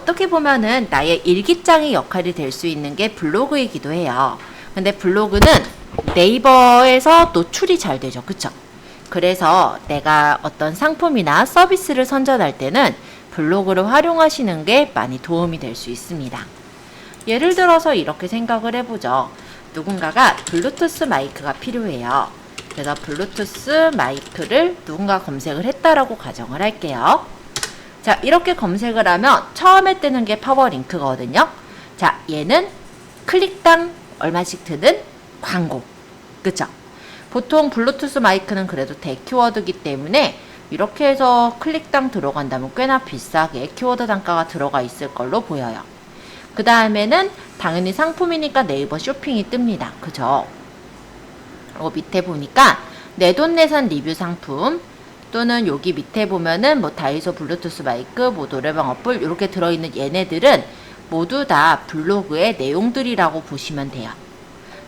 어떻게 보면은 나의 일기장의 역할이 될 수 있는 게 블로그이기도 해요. 근데 블로그는 네이버에서 노출이 잘 되죠. 그쵸? 그래서 내가 어떤 상품이나 서비스를 선전할 때는 블로그를 활용하시는 게 많이 도움이 될 수 있습니다. 예를 들어서 이렇게 생각을 해보죠. 누군가가 블루투스 마이크가 필요해요. 그래서 블루투스 마이크를 누군가 검색을 했다라고 가정을 할게요. 자, 이렇게 검색을 하면 처음에 뜨는 게 파워링크거든요. 자, 얘는 클릭당 얼마씩 드는 광고. 그쵸? 보통 블루투스 마이크는 그래도 대키워드이기 때문에 이렇게 해서 클릭당 들어간다면 꽤나 비싸게 키워드 단가가 들어가 있을 걸로 보여요. 그 다음에는 당연히 상품이니까 네이버 쇼핑이 뜹니다. 그죠? 그리고 밑에 보니까 내돈내산 리뷰 상품 또는 여기 밑에 보면은 뭐 다이소 블루투스 마이크, 뭐 노래방 어플 이렇게 들어있는 얘네들은 모두 다 블로그의 내용들이라고 보시면 돼요.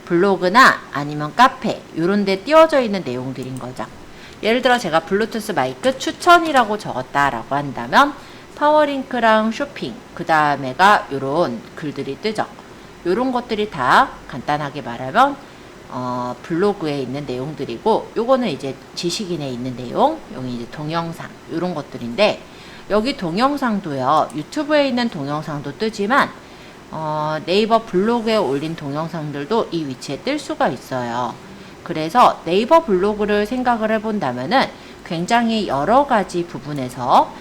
블로그나 아니면 카페 이런 데 띄워져 있는 내용들인 거죠. 예를 들어 제가 블루투스 마이크 추천이라고 적었다라고 한다면 파워링크랑 쇼핑 그 다음에가 요런 글들이 뜨죠. 요런 것들이 다 간단하게 말하면 블로그에 있는 내용들이고 요거는 이제 지식인에 있는 내용, 여기 이제 동영상 요런 것들인데 여기 동영상도요. 유튜브에 있는 동영상도 뜨지만 네이버 블로그에 올린 동영상들도 이 위치에 뜰 수가 있어요. 그래서 네이버 블로그를 생각을 해본다면은 굉장히 여러 가지 부분에서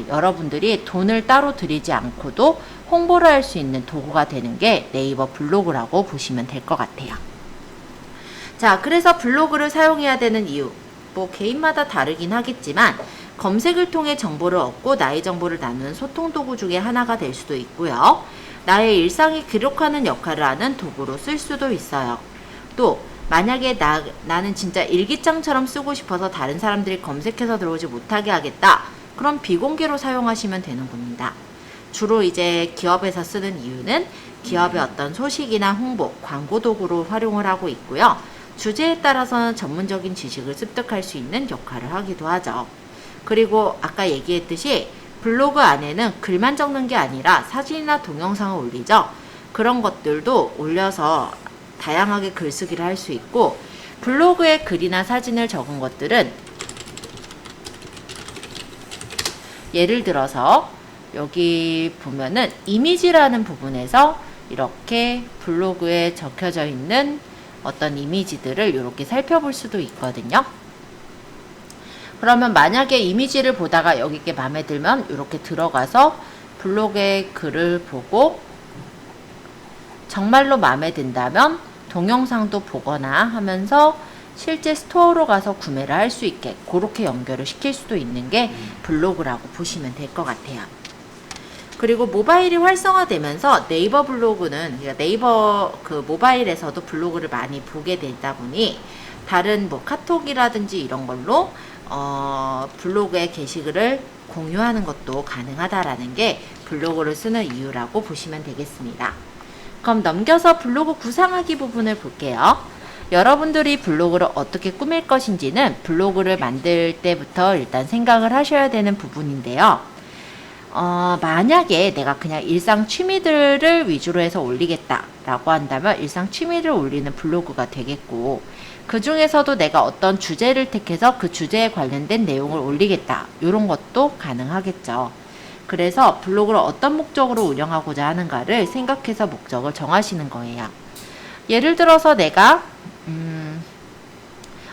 여러분들이 돈을 따로 들이지 않고도 홍보를 할 수 있는 도구가 되는 게 네이버 블로그라고 보시면 될 것 같아요. 자, 그래서 블로그를 사용해야 되는 이유, 뭐 개인마다 다르긴 하겠지만 검색을 통해 정보를 얻고 나의 정보를 나누는 소통 도구 중에 하나가 될 수도 있고요. 나의 일상을 기록하는 역할을 하는 도구로 쓸 수도 있어요. 또 만약에 나는 진짜 일기장처럼 쓰고 싶어서 다른 사람들이 검색해서 들어오지 못하게 하겠다. 그럼 비공개로 사용하시면 되는 겁니다. 주로 이제 기업에서 쓰는 이유는 기업의 어떤 소식이나 홍보, 광고 도구로 활용을 하고 있고요. 주제에 따라서는 전문적인 지식을 습득할 수 있는 역할을 하기도 하죠. 그리고 아까 얘기했듯이 블로그 안에는 글만 적는 게 아니라 사진이나 동영상을 올리죠. 그런 것들도 올려서 다양하게 글쓰기를 할 수 있고 블로그에 글이나 사진을 적은 것들은 예를 들어서 여기 보면은 이미지라는 부분에서 이렇게 블로그에 적혀져 있는 어떤 이미지들을 이렇게 살펴볼 수도 있거든요. 그러면 만약에 이미지를 보다가 여기 게 마음에 들면 이렇게 들어가서 블로그의 글을 보고 정말로 마음에 든다면 동영상도 보거나 하면서 실제 스토어로 가서 구매를 할 수 있게 그렇게 연결을 시킬 수도 있는 게 블로그라고 보시면 될 것 같아요. 그리고 모바일이 활성화되면서 네이버 블로그는 그러니까 네이버 그 모바일에서도 블로그를 많이 보게 되다 보니 다른 뭐 카톡이라든지 이런 걸로 블로그의 게시글을 공유하는 것도 가능하다라는 게 블로그를 쓰는 이유라고 보시면 되겠습니다. 그럼 넘겨서 블로그 구상하기 부분을 볼게요. 여러분들이 블로그를 어떻게 꾸밀 것인지는 블로그를 만들 때부터 일단 생각을 하셔야 되는 부분인데요. 만약에 내가 그냥 일상 취미들을 위주로 해서 올리겠다라고 한다면 일상 취미를 올리는 블로그가 되겠고 그 중에서도 내가 어떤 주제를 택해서 그 주제에 관련된 내용을 올리겠다 이런 것도 가능하겠죠. 그래서 블로그를 어떤 목적으로 운영하고자 하는가를 생각해서 목적을 정하시는 거예요. 예를 들어서 내가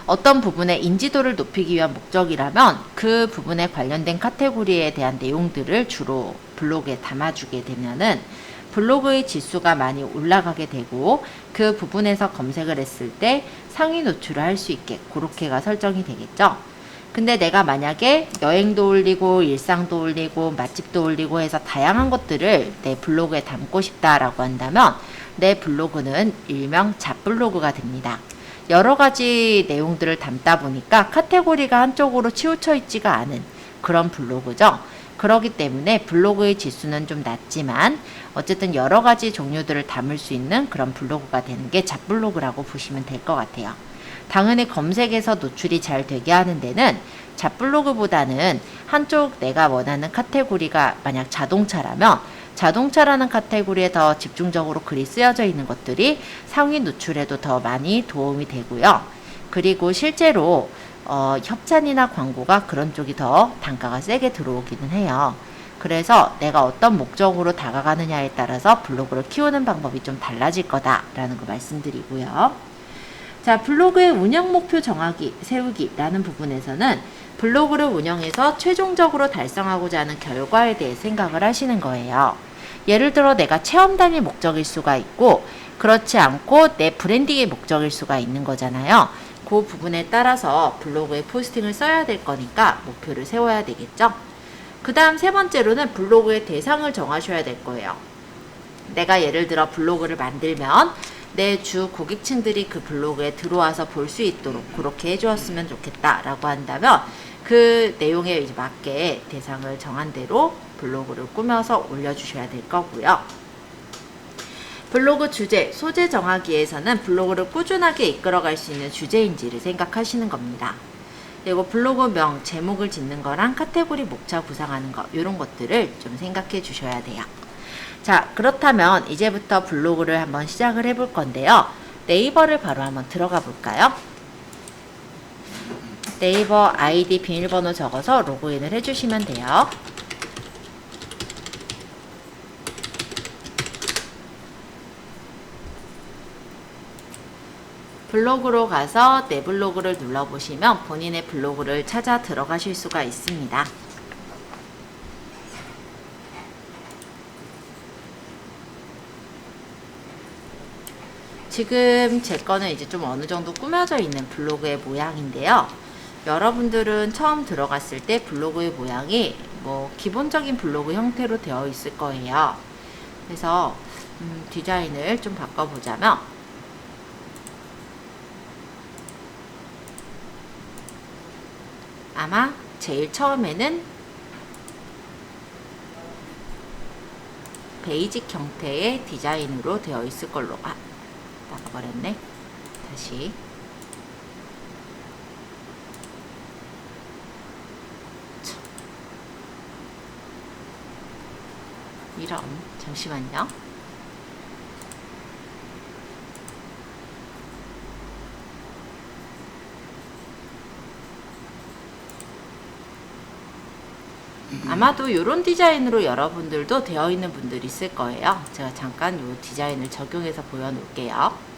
어떤 부분의 인지도를 높이기 위한 목적이라면 그 부분에 관련된 카테고리에 대한 내용들을 주로 블로그에 담아주게 되면은 블로그의 지수가 많이 올라가게 되고 그 부분에서 검색을 했을 때 상위 노출을 할 수 있게 그렇게가 설정이 되겠죠. 근데 내가 만약에 여행도 올리고 일상도 올리고 맛집도 올리고 해서 다양한 것들을 내 블로그에 담고 싶다라고 한다면 내 블로그는 일명 잡블로그가 됩니다. 여러 가지 내용들을 담다 보니까 카테고리가 한쪽으로 치우쳐 있지가 않은 그런 블로그죠. 그렇기 때문에 블로그의 지수는 좀 낮지만 어쨌든 여러 가지 종류들을 담을 수 있는 그런 블로그가 되는 게 잡블로그라고 보시면 될 것 같아요. 당연히 검색에서 노출이 잘 되게 하는 데는 잡블로그보다는 한쪽 내가 원하는 카테고리가 만약 자동차라면 자동차라는 카테고리에 더 집중적으로 글이 쓰여져 있는 것들이 상위 노출에도 더 많이 도움이 되고요. 그리고 실제로 협찬이나 광고가 그런 쪽이 더 단가가 세게 들어오기는 해요. 그래서 내가 어떤 목적으로 다가가느냐에 따라서 블로그를 키우는 방법이 좀 달라질 거다라는 거 말씀드리고요. 자, 블로그의 운영 목표 세우기라는 부분에서는 블로그를 운영해서 최종적으로 달성하고자 하는 결과에 대해 생각을 하시는 거예요. 예를 들어 내가 체험단이 목적일 수가 있고 그렇지 않고 내 브랜딩의 목적일 수가 있는 거잖아요. 그 부분에 따라서 블로그에 포스팅을 써야 될 거니까 목표를 세워야 되겠죠. 그 다음 세 번째로는 블로그의 대상을 정하셔야 될 거예요. 내가 예를 들어 블로그를 만들면 내 주 고객층들이 그 블로그에 들어와서 볼 수 있도록 그렇게 해주었으면 좋겠다라고 한다면 그 내용에 이제 맞게 대상을 정한 대로 블로그를 꾸며서 올려주셔야 될 거고요. 블로그 주제, 소재 정하기에서는 블로그를 꾸준하게 이끌어갈 수 있는 주제인지를 생각하시는 겁니다. 그리고 블로그명, 제목을 짓는 거랑 카테고리 목차 구상하는 거 이런 것들을 좀 생각해 주셔야 돼요. 자, 그렇다면 이제부터 블로그를 한번 시작을 해볼 건데요. 네이버를 바로 한번 들어가 볼까요? 네이버 아이디 비밀번호 적어서 로그인을 해주시면 돼요. 블로그로 가서 내 블로그를 눌러보시면 본인의 블로그를 찾아 들어가실 수가 있습니다. 지금 제 거는 이제 좀 어느 정도 꾸며져 있는 블로그의 모양인데요. 여러분들은 처음 들어갔을 때 블로그의 모양이 뭐 기본적인 블로그 형태로 되어 있을 거예요. 그래서 디자인을 좀 바꿔보자면 아마 제일 처음에는 베이직 형태의 디자인으로 되어 있을 걸로 나가버렸네. 다시 이런, 잠시만요. 아마도 이런 디자인으로 여러분들도 되어 있는 분들이 있을 거예요. 제가 잠깐 이 디자인을 적용해서 보여놓을게요.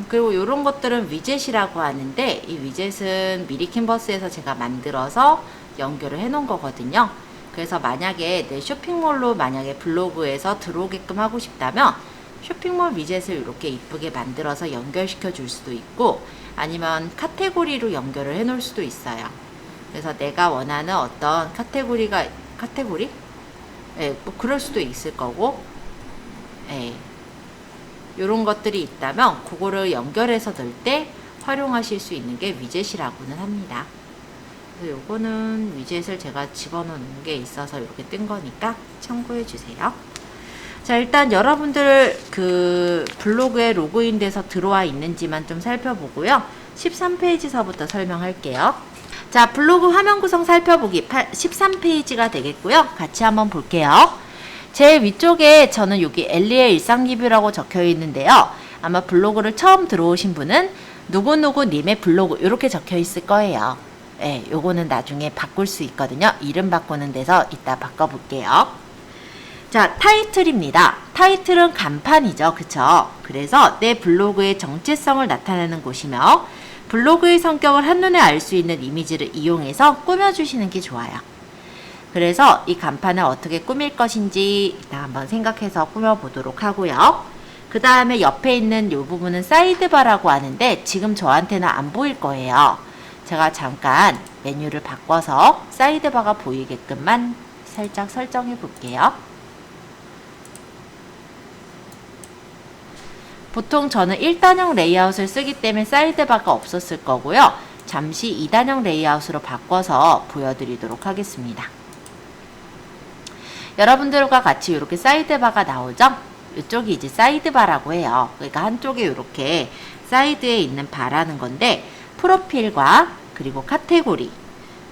그리고 이런 것들은 위젯이라고 하는데 이 위젯은 미리 캔버스에서 제가 만들어서 연결을 해 놓은 거거든요. 그래서 만약에 내 쇼핑몰로 만약에 블로그에서 들어오게끔 하고 싶다면 쇼핑몰 위젯을 이렇게 이쁘게 만들어서 연결시켜 줄 수도 있고 아니면 카테고리로 연결을 해 놓을 수도 있어요. 그래서 내가 원하는 어떤 카테고리? 예, 뭐 그럴 수도 있을 거고, 예. 요런 것들이 있다면, 그거를 연결해서 넣을 때 활용하실 수 있는 게 위젯이라고는 합니다. 그래서 요거는 위젯을 제가 집어넣는 게 있어서 이렇게 뜬 거니까 참고해 주세요. 자, 일단 여러분들 그 블로그에 로그인 돼서 들어와 있는지만 좀 살펴보고요. 13페이지서부터 설명할게요. 자, 블로그 화면 구성 살펴보기 13페이지가 되겠고요. 같이 한번 볼게요. 제 위쪽에 저는 여기 엘리의 일상 리뷰라고 적혀 있는데요. 아마 블로그를 처음 들어오신 분은 누구누구 님의 블로그 이렇게 적혀 있을 거예요. 예, 요거는 나중에 바꿀 수 있거든요. 이름 바꾸는 데서 이따 바꿔볼게요. 자, 타이틀입니다. 타이틀은 간판이죠. 그쵸? 그래서 내 블로그의 정체성을 나타내는 곳이며 블로그의 성격을 한눈에 알 수 있는 이미지를 이용해서 꾸며주시는 게 좋아요. 그래서 이 간판을 어떻게 꾸밀 것인지 일단 한번 생각해서 꾸며보도록 하고요. 그 다음에 옆에 있는 이 부분은 사이드바라고 하는데 지금 저한테는 안 보일 거예요. 제가 잠깐 메뉴를 바꿔서 사이드바가 보이게끔만 살짝 설정해 볼게요. 보통 저는 1단형 레이아웃을 쓰기 때문에 사이드바가 없었을 거고요. 잠시 2단형 레이아웃으로 바꿔서 보여드리도록 하겠습니다. 여러분들과 같이 이렇게 사이드바가 나오죠? 이쪽이 이제 사이드바라고 해요. 그러니까 한쪽에 이렇게 사이드에 있는 바라는 건데 프로필과 그리고 카테고리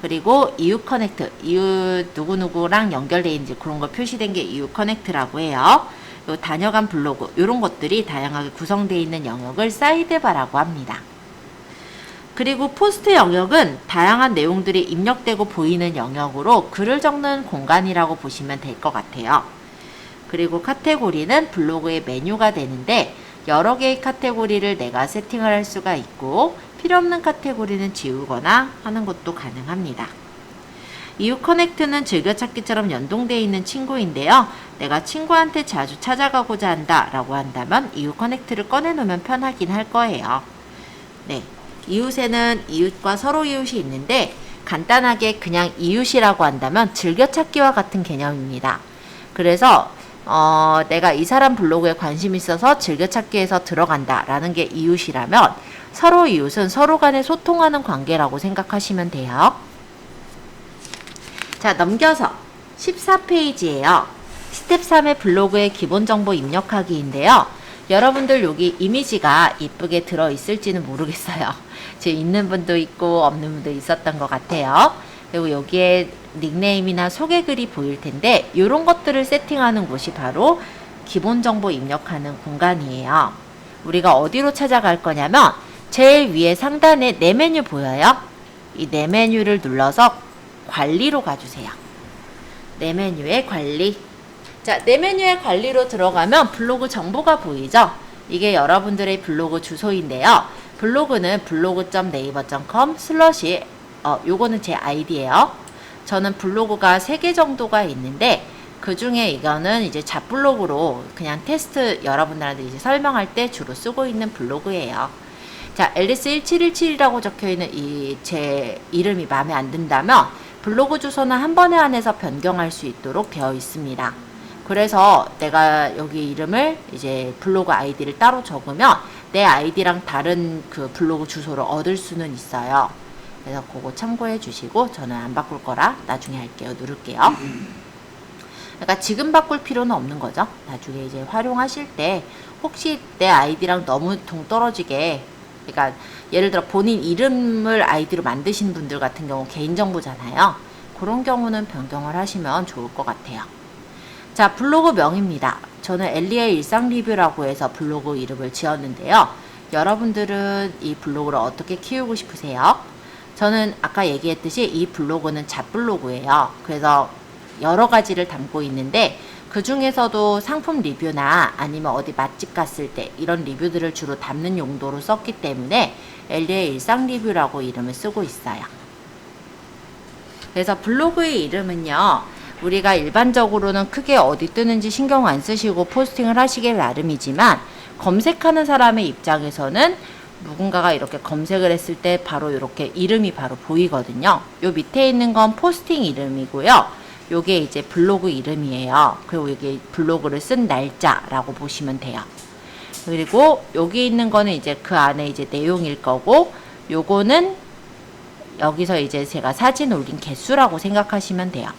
그리고 이웃 커넥트, 이웃 누구누구랑 연결되어 있는지 그런 거 표시된 게 이웃 커넥트라고 해요. 요 다녀간 블로그, 이런 것들이 다양하게 구성되어 있는 영역을 사이드바라고 합니다. 그리고 포스트 영역은 다양한 내용들이 입력되고 보이는 영역으로 글을 적는 공간이라고 보시면 될 것 같아요. 그리고 카테고리는 블로그의 메뉴가 되는데 여러 개의 카테고리를 내가 세팅을 할 수가 있고 필요 없는 카테고리는 지우거나 하는 것도 가능합니다. 이웃 커넥트는 즐겨찾기처럼 연동되어 있는 친구인데요. 내가 친구한테 자주 찾아가고자 한다 라고 한다면 이웃 커넥트를 꺼내놓으면 편하긴 할 거예요. 네, 이웃에는 이웃과 서로 이웃이 있는데 간단하게 그냥 이웃이라고 한다면 즐겨찾기와 같은 개념입니다. 그래서 내가 이 사람 블로그에 관심 있어서 즐겨찾기에서 들어간다 라는 게 이웃이라면 서로 이웃은 서로 간에 소통하는 관계라고 생각하시면 돼요. 자, 넘겨서 14페이지예요. 스텝 3의 블로그의 기본 정보 입력하기인데요. 여러분들 여기 이미지가 이쁘게 들어있을지는 모르겠어요. 지금 있는 분도 있고 없는 분도 있었던 것 같아요. 그리고 여기에 닉네임이나 소개글이 보일 텐데 이런 것들을 세팅하는 곳이 바로 기본 정보 입력하는 공간이에요. 우리가 어디로 찾아갈 거냐면 제일 위에 상단에 내 메뉴 보여요? 이 내 메뉴를 눌러서 관리로 가주세요. 내 메뉴의 관리. 자, 내 메뉴의 관리로 들어가면 블로그 정보가 보이죠? 이게 여러분들의 블로그 주소인데요. 블로그는 블로그.naver.com/ 요거는 제 아이디예요. 저는 블로그가 3개 정도가 있는데 그 중에 이거는 이제 잡블로그로 그냥 테스트 여러분들한테 이제 설명할 때 주로 쓰고 있는 블로그예요. 자, 앨리스1717이라고 적혀있는 이 제 이름이 마음에 안 든다면 블로그 주소는 한 번에 한해서 변경할 수 있도록 되어 있습니다. 그래서 내가 여기 이름을 이제 블로그 아이디를 따로 적으면 내 아이디랑 다른 그 블로그 주소를 얻을 수는 있어요. 그래서 그거 참고해 주시고 저는 안 바꿀 거라 나중에 할게요. 누를게요. 그러니까 지금 바꿀 필요는 없는 거죠. 나중에 이제 활용하실 때 혹시 내 아이디랑 너무 동떨어지게, 그러니까 예를 들어 본인 이름을 아이디로 만드신 분들 같은 경우 개인정보잖아요. 그런 경우는 변경을 하시면 좋을 것 같아요. 자, 블로그 명입니다. 저는 엘리의 일상 리뷰라고 해서 블로그 이름을 지었는데요. 여러분들은 이 블로그를 어떻게 키우고 싶으세요? 저는 아까 얘기했듯이 이 블로그는 잡블로그예요. 그래서 여러 가지를 담고 있는데 그 중에서도 상품 리뷰나 아니면 어디 맛집 갔을 때 이런 리뷰들을 주로 담는 용도로 썼기 때문에 엘리의 일상 리뷰라고 이름을 쓰고 있어요. 그래서 블로그의 이름은요, 우리가 일반적으로는 크게 어디 뜨는지 신경 안 쓰시고 포스팅을 하시길 나름이지만 검색하는 사람의 입장에서는 누군가가 이렇게 검색을 했을 때 바로 이렇게 이름이 바로 보이거든요. 요 밑에 있는 건 포스팅 이름이고요. 요게 이제 블로그 이름이에요. 그리고 이게 블로그를 쓴 날짜라고 보시면 돼요. 그리고 여기 있는 거는 이제 그 안에 이제 내용일 거고, 요거는 여기서 이제 제가 사진 올린 개수라고 생각하시면 돼요.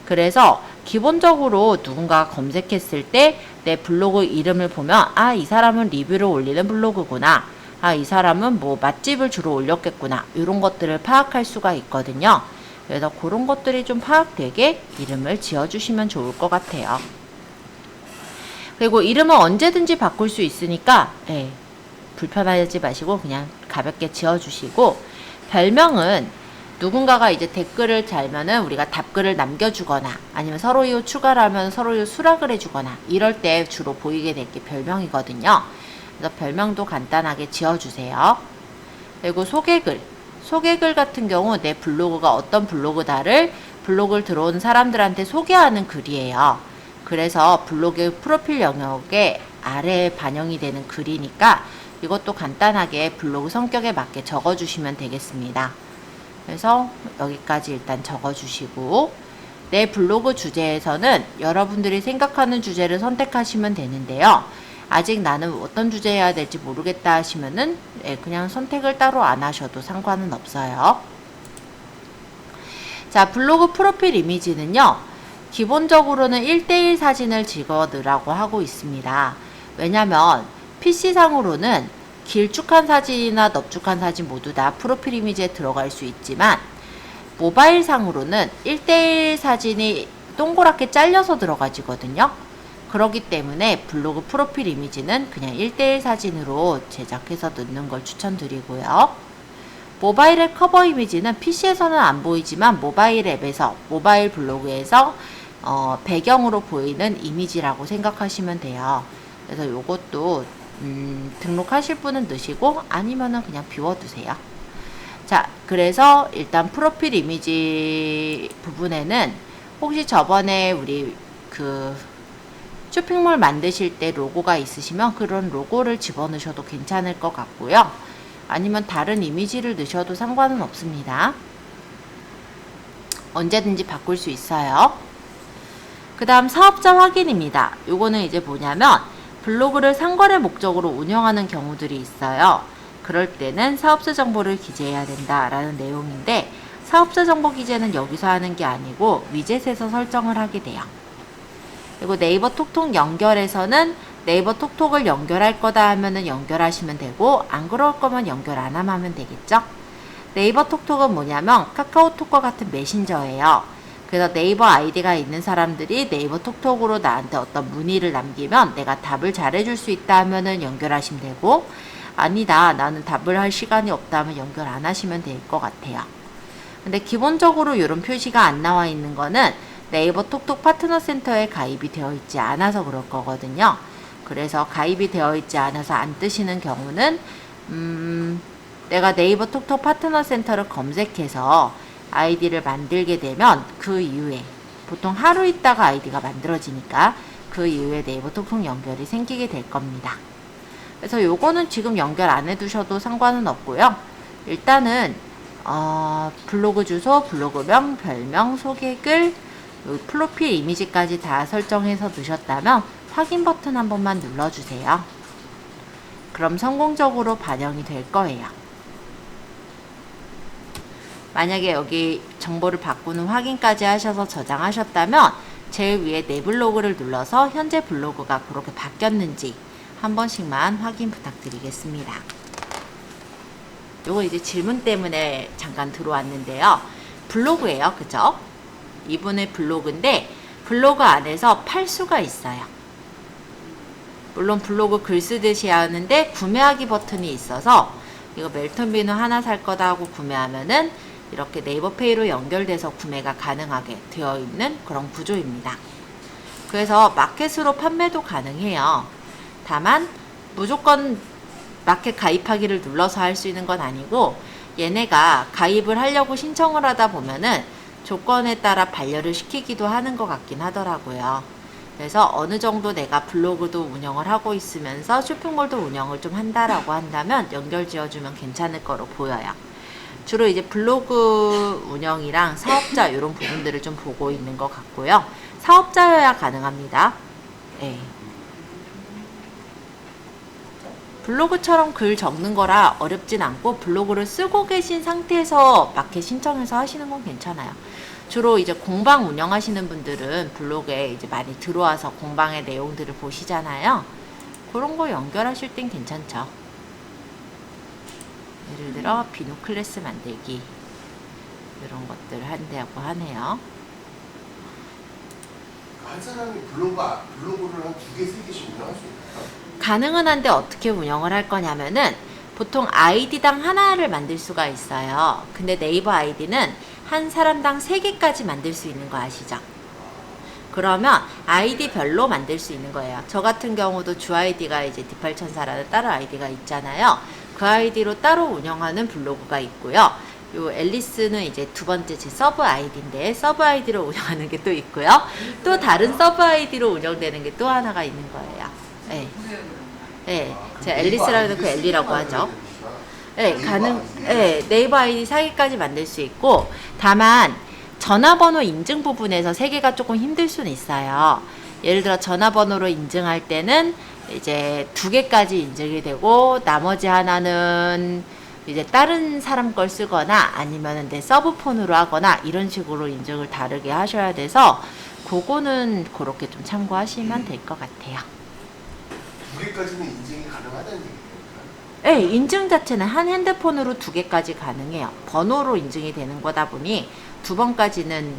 그래서 기본적으로 누군가가 검색했을 때 내 블로그 이름을 보면 아, 이 사람은 리뷰를 올리는 블로그구나. 아, 이 사람은 뭐 맛집을 주로 올렸겠구나. 이런 것들을 파악할 수가 있거든요. 그래서 그런 것들이 좀 파악되게 이름을 지어주시면 좋을 것 같아요. 그리고 이름은 언제든지 바꿀 수 있으니까 불편하지 마시고 그냥 가볍게 지어주시고, 별명은 누군가가 이제 댓글을 달면은 우리가 답글을 남겨주거나 아니면 서로 이웃 추가를 하면 서로 이웃 수락을 해주거나 이럴 때 주로 보이게 될 게 별명이거든요. 그래서 별명도 간단하게 지어주세요. 그리고 소개글 같은 경우 내 블로그가 어떤 블로그다를 블로그를 들어온 사람들한테 소개하는 글이에요. 그래서 블로그 프로필 영역에 아래에 반영이 되는 글이니까 이것도 간단하게 블로그 성격에 맞게 적어주시면 되겠습니다. 그래서 여기까지 일단 적어주시고, 내 블로그 주제에서는 여러분들이 생각하는 주제를 선택하시면 되는데요. 아직 나는 어떤 주제 해야 될지 모르겠다 하시면은 그냥 선택을 따로 안 하셔도 상관은 없어요. 자, 블로그 프로필 이미지는요, 기본적으로는 1:1 사진을 찍어넣으라고 하고 있습니다. 왜냐면 PC상으로는 길쭉한 사진이나 넙죽한 사진 모두 다 프로필 이미지에 들어갈 수 있지만 모바일 상으로는 1대1 사진이 동그랗게 잘려서 들어가지거든요. 그렇기 때문에 블로그 프로필 이미지는 그냥 1대1 사진으로 제작해서 넣는 걸 추천드리고요. 모바일의 커버 이미지는 PC에서는 안 보이지만 모바일 앱에서, 모바일 블로그에서 배경으로 보이는 이미지라고 생각하시면 돼요. 그래서 요것도 등록하실 분은 넣으시고 아니면은 그냥 비워두세요. 자, 그래서 일단 프로필 이미지 부분에는 혹시 저번에 우리 쇼핑몰 만드실 때 로고가 있으시면 그런 로고를 집어넣으셔도 괜찮을 것 같고요. 아니면 다른 이미지를 넣으셔도 상관은 없습니다. 언제든지 바꿀 수 있어요. 그 다음 사업자 확인입니다. 요거는 이제 뭐냐면 블로그를 상거래 목적으로 운영하는 경우들이 있어요. 그럴 때는 사업자 정보를 기재해야 된다라는 내용인데, 사업자 정보 기재는 여기서 하는 게 아니고 위젯에서 설정을 하게 돼요. 그리고 네이버 톡톡 연결에서는 네이버 톡톡을 연결할 거다 하면은 연결하시면 되고, 안 그럴 거면 연결 안 하면 되겠죠. 네이버 톡톡은 뭐냐면 카카오톡과 같은 메신저예요. 그래서 네이버 아이디가 있는 사람들이 네이버 톡톡으로 나한테 어떤 문의를 남기면 내가 답을 잘해줄 수 있다 하면은 연결하시면 되고, 아니다, 나는 답을 할 시간이 없다 하면 연결 안 하시면 될 것 같아요. 근데 기본적으로 이런 표시가 안 나와 있는 거는 네이버 톡톡 파트너 센터에 가입이 되어 있지 않아서 그럴 거거든요. 그래서 가입이 되어 있지 않아서 안 뜨시는 경우는 내가 네이버 톡톡 파트너 센터를 검색해서 아이디를 만들게 되면 그 이후에 보통 하루 있다가 아이디가 만들어지니까 그 이후에 네이버 톡톡 연결이 생기게 될 겁니다. 그래서 요거는 지금 연결 안 해두셔도 상관은 없고요. 일단은 블로그 주소, 블로그명, 별명, 소개글, 프로필 이미지까지 다 설정해서 넣으셨다면 확인 버튼 한 번만 눌러주세요. 그럼 성공적으로 반영이 될 거예요. 만약에 여기 정보를 바꾸는 확인까지 하셔서 저장하셨다면 제일 위에 내 블로그를 눌러서 현재 블로그가 그렇게 바뀌었는지 한 번씩만 확인 부탁드리겠습니다. 요거 이제 질문 때문에 잠깐 들어왔는데요. 블로그예요. 그죠? 이분의 블로그인데 블로그 안에서 팔수가 있어요. 물론 블로그 글 쓰듯이 하는데 구매하기 버튼이 있어서 이거 멜톤 비누 하나 살 거다 하고 구매하면은 이렇게 네이버페이로 연결돼서 구매가 가능하게 되어 있는 그런 구조입니다. 그래서 마켓으로 판매도 가능해요. 다만 무조건 마켓 가입하기를 눌러서 할 수 있는 건 아니고, 얘네가 가입을 하려고 신청을 하다 보면은 조건에 따라 반려를 시키기도 하는 것 같긴 하더라고요. 그래서 어느 정도 내가 블로그도 운영을 하고 있으면서 쇼핑몰도 운영을 좀 한다라고 한다면 연결 지어주면 괜찮을 거로 보여요. 주로 이제 블로그 운영이랑 사업자 이런 부분들을 좀 보고 있는 것 같고요. 사업자여야 가능합니다. 네. 블로그처럼 글 적는 거라 어렵진 않고 블로그를 쓰고 계신 상태에서 마켓 신청해서 하시는 건 괜찮아요. 주로 이제 공방 운영하시는 분들은 블로그에 이제 많이 들어와서 공방의 내용들을 보시잖아요. 그런 거 연결하실 땐 괜찮죠. 예를 들어 비누 클래스 만들기 이런 것들을 한다고 하네요. 한 사람이 블로그를 한 2개, 3개씩 운영할 수 있을까? 가능은 한데 어떻게 운영을 할 거냐면은 보통 아이디당 하나를 만들 수가 있어요. 근데 네이버 아이디는 한 사람당 3개까지 만들 수 있는 거 아시죠? 그러면 아이디별로 만들 수 있는 거예요. 저 같은 경우도 주 아이디가 이제 디팔천사라는 다른 아이디가 있잖아요. 그 아이디로 따로 운영하는 블로그가 있고요. 요 앨리스는 이제 두 번째 제 서브 아이디인데 서브 아이디로 운영하는 게 또 있고요. 또 다른 서브 아이디로 운영되는 게 또 하나가 있는 거예요. 네. 네. 제가 앨리스라고 해서 그 엘리라고 하죠. 네, 네, 네이버 아이디 4개까지 만들 수 있고, 다만 전화번호 인증 부분에서 3개가 조금 힘들 수는 있어요. 예를 들어 전화번호로 인증할 때는 이제 2개까지 인증이 되고, 나머지 하나는 이제 다른 사람 걸 쓰거나 아니면 내 서브폰으로 하거나 이런 식으로 인증을 다르게 하셔야 돼서 그거는 그렇게 좀 참고하시면 될 것 같아요. 2개까지는 인증이 가능하다는 얘기예요. 네, 인증 자체는 한 핸드폰으로 2개까지 가능해요. 번호로 인증이 되는 거다 보니 2번까지는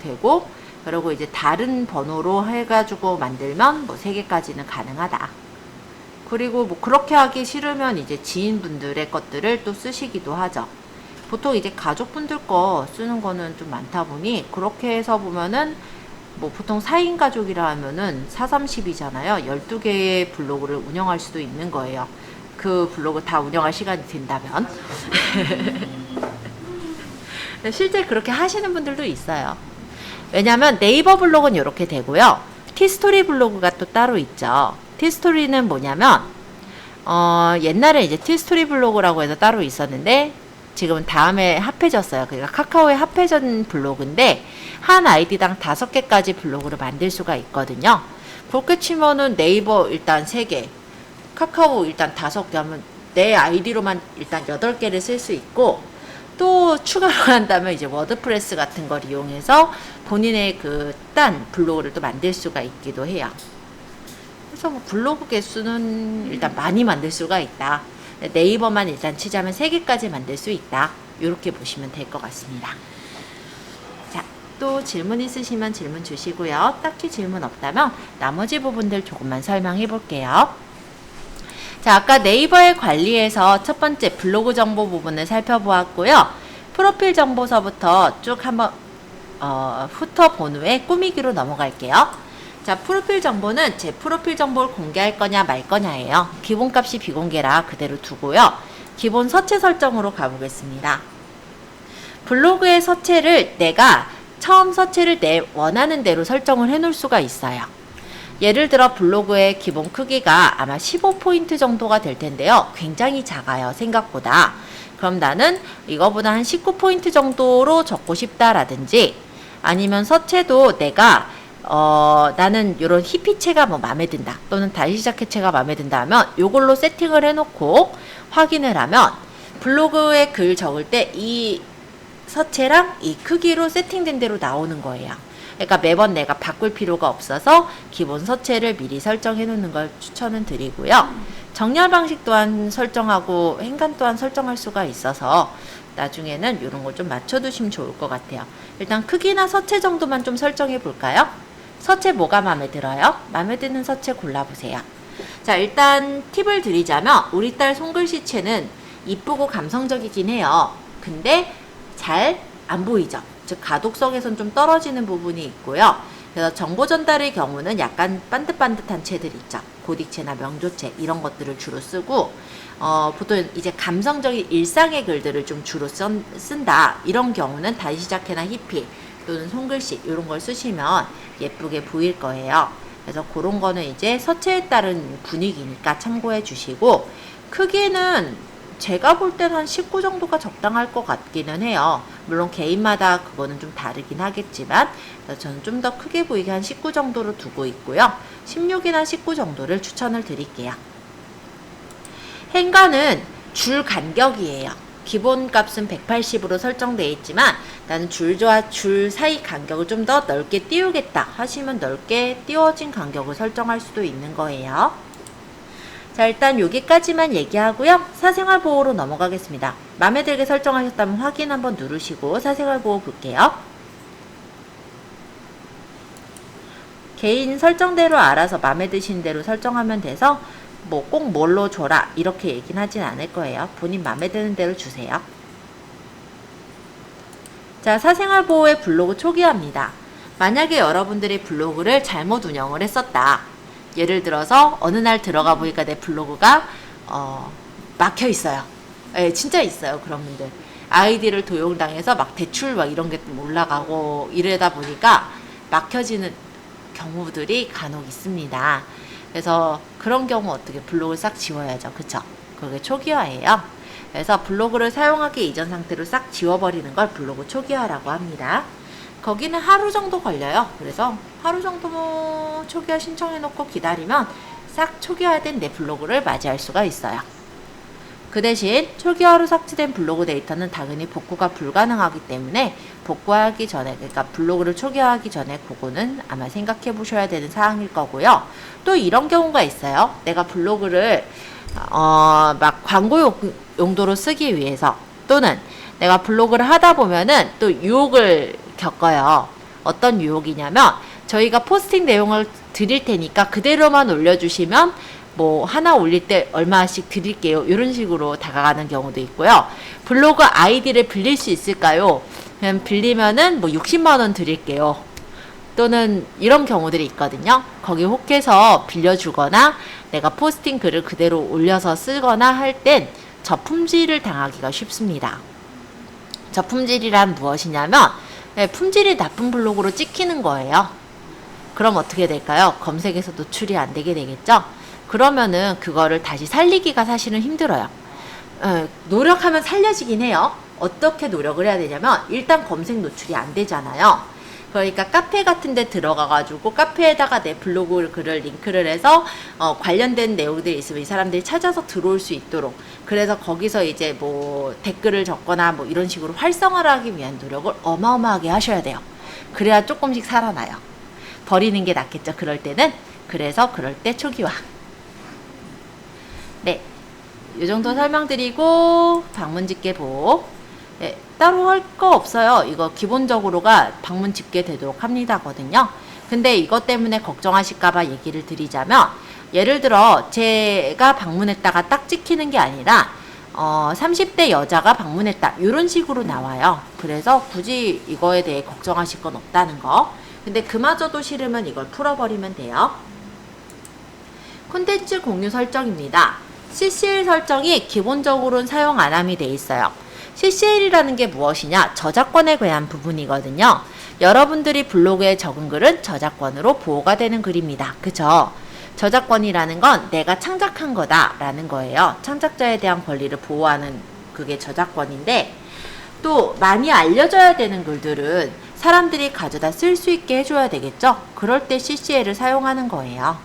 되고, 그리고 이제 다른 번호로 해가지고 만들면 뭐 3개까지는 가능하다. 그리고 뭐 그렇게 하기 싫으면 이제 지인분들의 것들을 또 쓰시기도 하죠. 보통 이제 가족분들 거 쓰는 거는 좀 많다 보니 그렇게 해서 보면은 뭐 보통 4인 가족이라 하면은 4, 30이잖아요. 12개의 블로그를 운영할 수도 있는 거예요. 그 블로그 다 운영할 시간이 된다면. 실제 그렇게 하시는 분들도 있어요. 왜냐면 네이버 블로그는 이렇게 되고요. 티스토리 블로그가 또 따로 있죠. 티스토리는 뭐냐면 옛날에 이제 티스토리 블로그라고 해서 따로 있었는데 지금은 다음에 합해졌어요. 그러니까 카카오에 합해진 블로그인데 한 아이디당 5개까지 블로그를 만들 수가 있거든요. 그렇게 치면은 네이버 일단 3개, 카카오 일단 5개 하면 내 아이디로만 일단 8개를 쓸 수 있고, 또 추가로 한다면 이제 워드프레스 같은 걸 이용해서 본인의 그 딴 블로그를 또 만들 수가 있기도 해요. 그래서 뭐 블로그 개수는 일단 많이 만들 수가 있다. 네이버만 일단 치자면 3개까지 만들 수 있다. 이렇게 보시면 될 것 같습니다. 자, 또 질문 있으시면 질문 주시고요. 딱히 질문 없다면 나머지 부분들 조금만 설명해 볼게요. 자, 아까 네이버의 관리에서 첫 번째 블로그 정보 부분을 살펴보았고요. 프로필 정보서부터 쭉 한번 훑어본 후에 꾸미기로 넘어갈게요. 자, 프로필 정보는 제 프로필 정보를 공개할 거냐 말 거냐예요. 기본값이 비공개라 그대로 두고요. 기본 서체 설정으로 가보겠습니다. 블로그의 서체를 내가 처음 서체를 내 원하는 대로 설정을 해 놓을 수가 있어요. 예를 들어 블로그의 기본 크기가 아마 15포인트 정도가 될 텐데요. 굉장히 작아요, 생각보다. 그럼 나는 이거보다 한 19포인트 정도로 적고 싶다라든지, 아니면 서체도 내가 나는 이런 히피체가 뭐 마음에 든다, 또는 다시 시작해체가 마음에 든다 하면 요걸로 세팅을 해놓고 확인을 하면 블로그에 글 적을 때 이 서체랑 이 크기로 세팅된 대로 나오는 거예요. 그러니까 매번 내가 바꿀 필요가 없어서 기본 서체를 미리 설정해 놓는 걸 추천은 드리고요. 정렬 방식 또한 설정하고 행간 또한 설정할 수가 있어서 나중에는 이런 거 좀 맞춰두시면 좋을 것 같아요. 일단 크기나 서체 정도만 좀 설정해 볼까요? 서체 뭐가 마음에 들어요? 마음에 드는 서체 골라보세요. 자, 일단 팁을 드리자면 우리 딸 손글씨체는 이쁘고 감성적이긴 해요. 근데 잘 안 보이죠? 즉 가독성에선 좀 떨어지는 부분이 있고요. 그래서 정보 전달의 경우는 약간 반듯반듯한 채들 있죠. 고딕체나 명조체 이런 것들을 주로 쓰고, 보통 이제 감성적인 일상의 글들을 좀 주로 쓴다. 이런 경우는 다시 시작해나 히피 또는 손글씨 이런 걸 쓰시면 예쁘게 보일 거예요. 그래서 그런 거는 이제 서체에 따른 분위기니까 참고해 주시고, 크기는 제가 볼 때는 한 19 정도가 적당할 것 같기는 해요. 물론 개인마다 그거는 좀 다르긴 하겠지만 저는 좀 더 크게 보이게 한 19 정도로 두고 있고요. 16이나 19 정도를 추천을 드릴게요. 행간은 줄 간격이에요. 기본 값은 180으로 설정되어 있지만 나는 줄과 줄 사이 간격을 좀 더 넓게 띄우겠다 하시면 넓게 띄워진 간격을 설정할 수도 있는 거예요. 자, 일단 여기까지만 얘기하고요. 사생활 보호로 넘어가겠습니다. 마음에 들게 설정하셨다면 확인 한번 누르시고 사생활 보호 볼게요. 개인 설정대로 알아서 마음에 드시는 대로 설정하면 돼서 뭐 꼭 뭘로 줘라 이렇게 얘기는 하진 않을 거예요. 본인 마음에 드는 대로 주세요. 자, 사생활 보호의 블로그 초기화입니다. 만약에 여러분들이 블로그를 잘못 운영을 했었다. 예를 들어서 어느 날 들어가 보니까 내 블로그가 막혀 있어요. 예, 진짜 있어요. 그런 분들. 아이디를 도용당해서 막 대출 막 이런 게 올라가고 이러다 보니까 막혀지는 경우들이 간혹 있습니다. 그래서 그런 경우 어떻게 블로그를 싹 지워야죠. 그쵸? 그게 초기화예요. 그래서 블로그를 사용하기 이전 상태로 싹 지워버리는 걸 블로그 초기화라고 합니다. 거기는 하루 정도 걸려요. 그래서 하루 정도 초기화 신청해놓고 기다리면 싹 초기화된 내 블로그를 맞이할 수가 있어요. 그 대신 초기화로 삭제된 블로그 데이터는 당연히 복구가 불가능하기 때문에 복구하기 전에, 그러니까 블로그를 초기화하기 전에 그거는 아마 생각해 보셔야 되는 사항일 거고요. 또 이런 경우가 있어요. 내가 블로그를 막 광고 용도로 쓰기 위해서 또는 내가 블로그를 하다 보면은 또 유혹을 겪어요. 어떤 유혹이냐면 저희가 포스팅 내용을 드릴 테니까 그대로만 올려주시면 뭐 하나 올릴 때 얼마씩 드릴게요. 이런 식으로 다가가는 경우도 있고요. 블로그 아이디를 빌릴 수 있을까요? 그냥 빌리면은 뭐 60만 원 드릴게요. 또는 이런 경우들이 있거든요. 거기 혹해서 빌려주거나 내가 포스팅 글을 그대로 올려서 쓰거나 할 땐 저품질을 당하기가 쉽습니다. 저품질이란 무엇이냐면 품질이 나쁜 블로그로 찍히는 거예요. 그럼 어떻게 될까요? 검색에서 노출이 안 되게 되겠죠? 그러면은 그거를 다시 살리기가 사실은 힘들어요. 노력하면 살려지긴 해요. 어떻게 노력을 해야 되냐면 일단 검색 노출이 안 되잖아요. 그러니까 카페 같은 데 들어가가지고 카페에다가 내 블로그 글을 링크를 해서 관련된 내용들이 있으면 이 사람들이 찾아서 들어올 수 있도록, 그래서 거기서 이제 뭐 댓글을 적거나 뭐 이런 식으로 활성화를 하기 위한 노력을 어마어마하게 하셔야 돼요. 그래야 조금씩 살아나요. 버리는 게 낫겠죠, 그럴 때는. 그래서 그럴 때 초기화. 네, 이 정도 설명드리고 방문 집계보. 네, 따로 할 거 없어요. 이거 기본적으로가 방문 집계 되도록 합니다거든요. 근데 이것 때문에 걱정하실까봐 얘기를 드리자면, 예를 들어 제가 방문했다가 딱 찍히는 게 아니라 30대 여자가 방문했다 이런 식으로 나와요. 그래서 굳이 이거에 대해 걱정하실 건 없다는 거. 근데 그마저도 싫으면 이걸 풀어버리면 돼요. 콘텐츠 공유 설정입니다. CCL 설정이 기본적으로는 사용 안함이 돼 있어요. CCL이라는 게 무엇이냐? 저작권에 관한 부분이거든요. 여러분들이 블로그에 적은 글은 저작권으로 보호가 되는 글입니다. 그쵸? 저작권이라는 건 내가 창작한 거다라는 거예요. 창작자에 대한 권리를 보호하는 그게 저작권인데, 또 많이 알려져야 되는 글들은 사람들이 가져다 쓸 수 있게 해줘야 되겠죠? 그럴 때 CCL을 사용하는 거예요.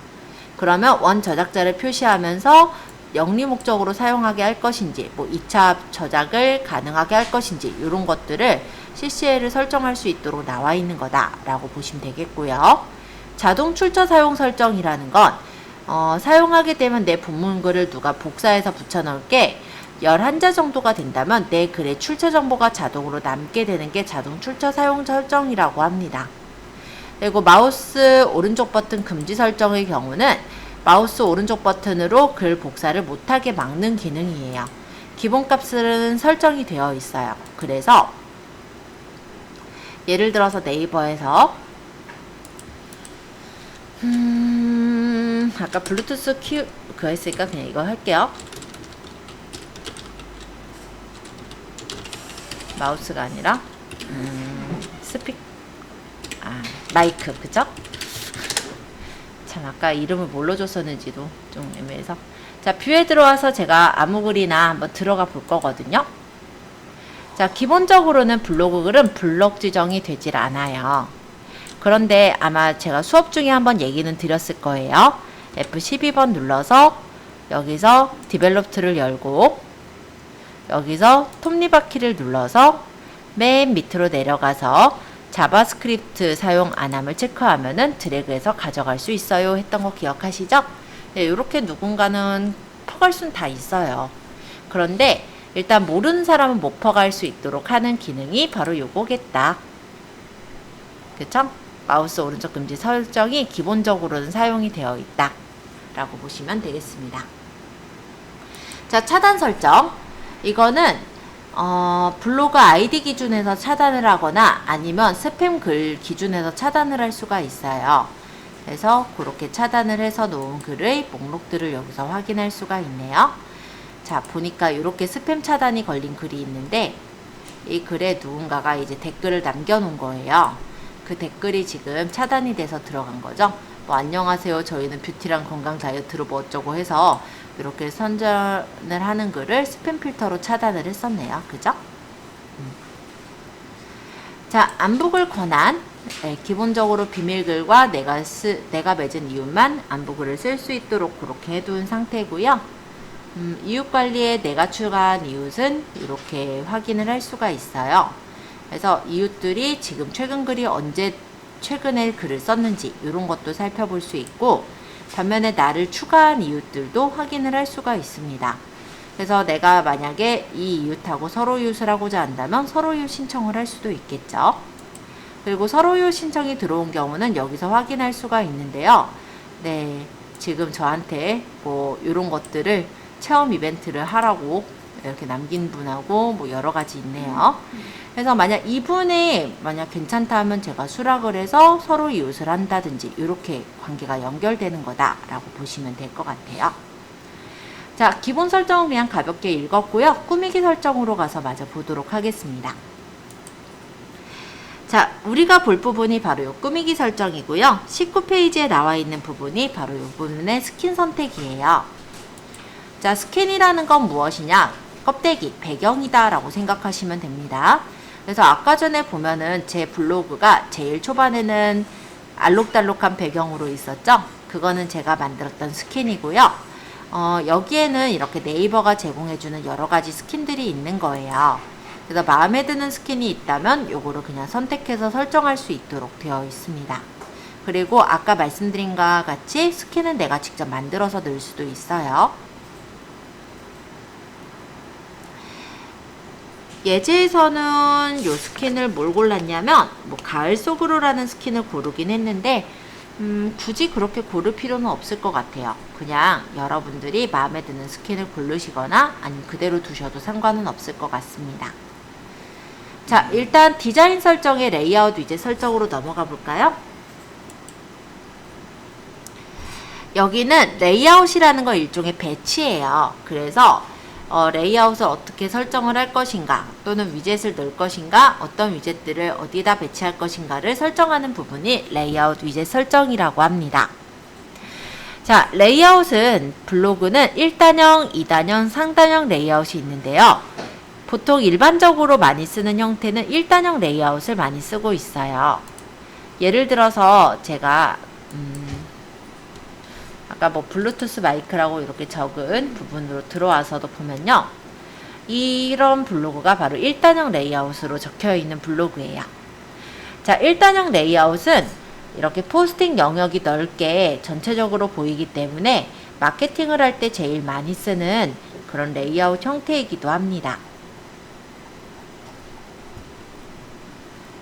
그러면 원 저작자를 표시하면서 영리 목적으로 사용하게 할 것인지, 뭐 2차 저작을 가능하게 할 것인지, 이런 것들을 CCL을 설정할 수 있도록 나와 있는 거다라고 보시면 되겠고요. 자동 출처 사용 설정이라는 건 사용하게 되면 내 본문글을 누가 복사해서 붙여넣을게 11자 정도가 된다면 내 글의 출처 정보가 자동으로 남게 되는 게 자동 출처 사용 설정이라고 합니다. 그리고 마우스 오른쪽 버튼 금지 설정의 경우는 마우스 오른쪽 버튼으로 글 복사를 못하게 막는 기능이에요. 기본값은 설정이 되어 있어요. 그래서 예를 들어서 네이버에서 아까 블루투스 그거 했으니까 그냥 이거 할게요. 마우스가 아니라 마이크, 그죠? 참 아까 이름을 뭘로 줬었는지도 좀 애매해서. 자, 뷰에 들어와서 제가 아무 글이나 한번 들어가 볼 거거든요. 자, 기본적으로는 블로그 글은 블럭 지정이 되질 않아요. 그런데 아마 제가 수업 중에 한번 얘기는 드렸을 거예요. F12번 눌러서 여기서 디벨롭트를 열고 여기서 톱니바퀴를 눌러서 맨 밑으로 내려가서 자바스크립트 사용 안함을 체크하면은 드래그해서 가져갈 수 있어요 했던 거 기억하시죠? 네, 이렇게 누군가는 퍼갈 수는 다 있어요. 그런데 일단 모르는 사람은 못 퍼갈 수 있도록 하는 기능이 바로 요거겠다. 그쵸? 마우스 오른쪽 금지 설정이 기본적으로는 사용이 되어 있다 라고 보시면 되겠습니다. 자, 차단 설정. 이거는 블로그 아이디 기준에서 차단을 하거나 아니면 스팸 글 기준에서 차단을 할 수가 있어요. 그래서 그렇게 차단을 해서 놓은 글의 목록들을 여기서 확인할 수가 있네요. 자, 보니까 이렇게 스팸 차단이 걸린 글이 있는데 이 글에 누군가가 이제 댓글을 남겨놓은 거예요. 그 댓글이 지금 차단이 돼서 들어간 거죠. 뭐 안녕하세요, 저희는 뷰티랑 건강 다이어트로 뭐 어쩌고 해서 이렇게 선전을 하는 글을 스팸 필터로 차단을 했었네요. 그죠? 자, 안북을 권한. 네, 기본적으로 비밀글과 내가 맺은 이웃만 안북글을 쓸 수 있도록 그렇게 해둔 상태고요. 이웃관리에 내가 추가한 이웃은 이렇게 확인을 할 수가 있어요. 그래서 이웃들이 지금 최근 글이 언제 최근에 글을 썼는지 이런 것도 살펴볼 수 있고, 반면에 나를 추가한 이웃들도 확인을 할 수가 있습니다. 그래서 내가 만약에 이 이웃하고 서로 이웃을 하고자 한다면 서로 이웃 신청을 할 수도 있겠죠. 그리고 서로 이웃 신청이 들어온 경우는 여기서 확인할 수가 있는데요. 네, 지금 저한테 뭐 이런 것들을 체험 이벤트를 하라고 이렇게 남긴 분하고 뭐 여러 가지 있네요. 그래서 만약 이분이 만약 괜찮다 하면 제가 수락을 해서 서로 이웃을 한다든지 이렇게 관계가 연결되는 거다라고 보시면 될 것 같아요. 자, 기본 설정은 그냥 가볍게 읽었고요. 꾸미기 설정으로 가서 마저 보도록 하겠습니다. 자, 우리가 볼 부분이 바로 이 꾸미기 설정이고요. 19페이지에 나와 있는 부분이 바로 이 부분의 스킨 선택이에요. 자, 스킨이라는 건 무엇이냐? 껍데기, 배경이다 라고 생각하시면 됩니다. 그래서 아까 전에 보면은 제 블로그가 제일 초반에는 알록달록한 배경으로 있었죠? 그거는 제가 만들었던 스킨이고요. 여기에는 이렇게 네이버가 제공해주는 여러 가지 스킨들이 있는 거예요. 그래서 마음에 드는 스킨이 있다면 요거를 그냥 선택해서 설정할 수 있도록 되어 있습니다. 그리고 아까 말씀드린 것과 같이 스킨은 내가 직접 만들어서 넣을 수도 있어요. 예제에서는 요 스킨을 뭘 골랐냐면 뭐 가을 속으로라는 스킨을 고르긴 했는데 굳이 그렇게 고를 필요는 없을 것 같아요. 그냥 여러분들이 마음에 드는 스킨을 고르시거나 아니면 그대로 두셔도 상관은 없을 것 같습니다. 자, 일단 디자인 설정의 레이아웃 위젯 설정으로 넘어가 볼까요? 여기는 레이아웃이라는 건 일종의 배치예요. 그래서 레이아웃을 어떻게 설정을 할 것인가 또는 위젯을 넣을 것인가 어떤 위젯들을 어디다 배치할 것인가를 설정하는 부분이 레이아웃 위젯 설정이라고 합니다. 자, 레이아웃은 블로그는 1단형, 2단형, 상단형 레이아웃이 있는데요. 보통 일반적으로 많이 쓰는 형태는 1단형 레이아웃을 많이 쓰고 있어요. 예를 들어서 제가 아까 뭐 블루투스 마이크라고 이렇게 적은 부분으로 들어와서도 보면요. 이런 블로그가 바로 1단형 레이아웃으로 적혀 있는 블로그예요. 자, 1단형 레이아웃은 이렇게 포스팅 영역이 넓게 전체적으로 보이기 때문에 마케팅을 할 때 제일 많이 쓰는 그런 레이아웃 형태이기도 합니다.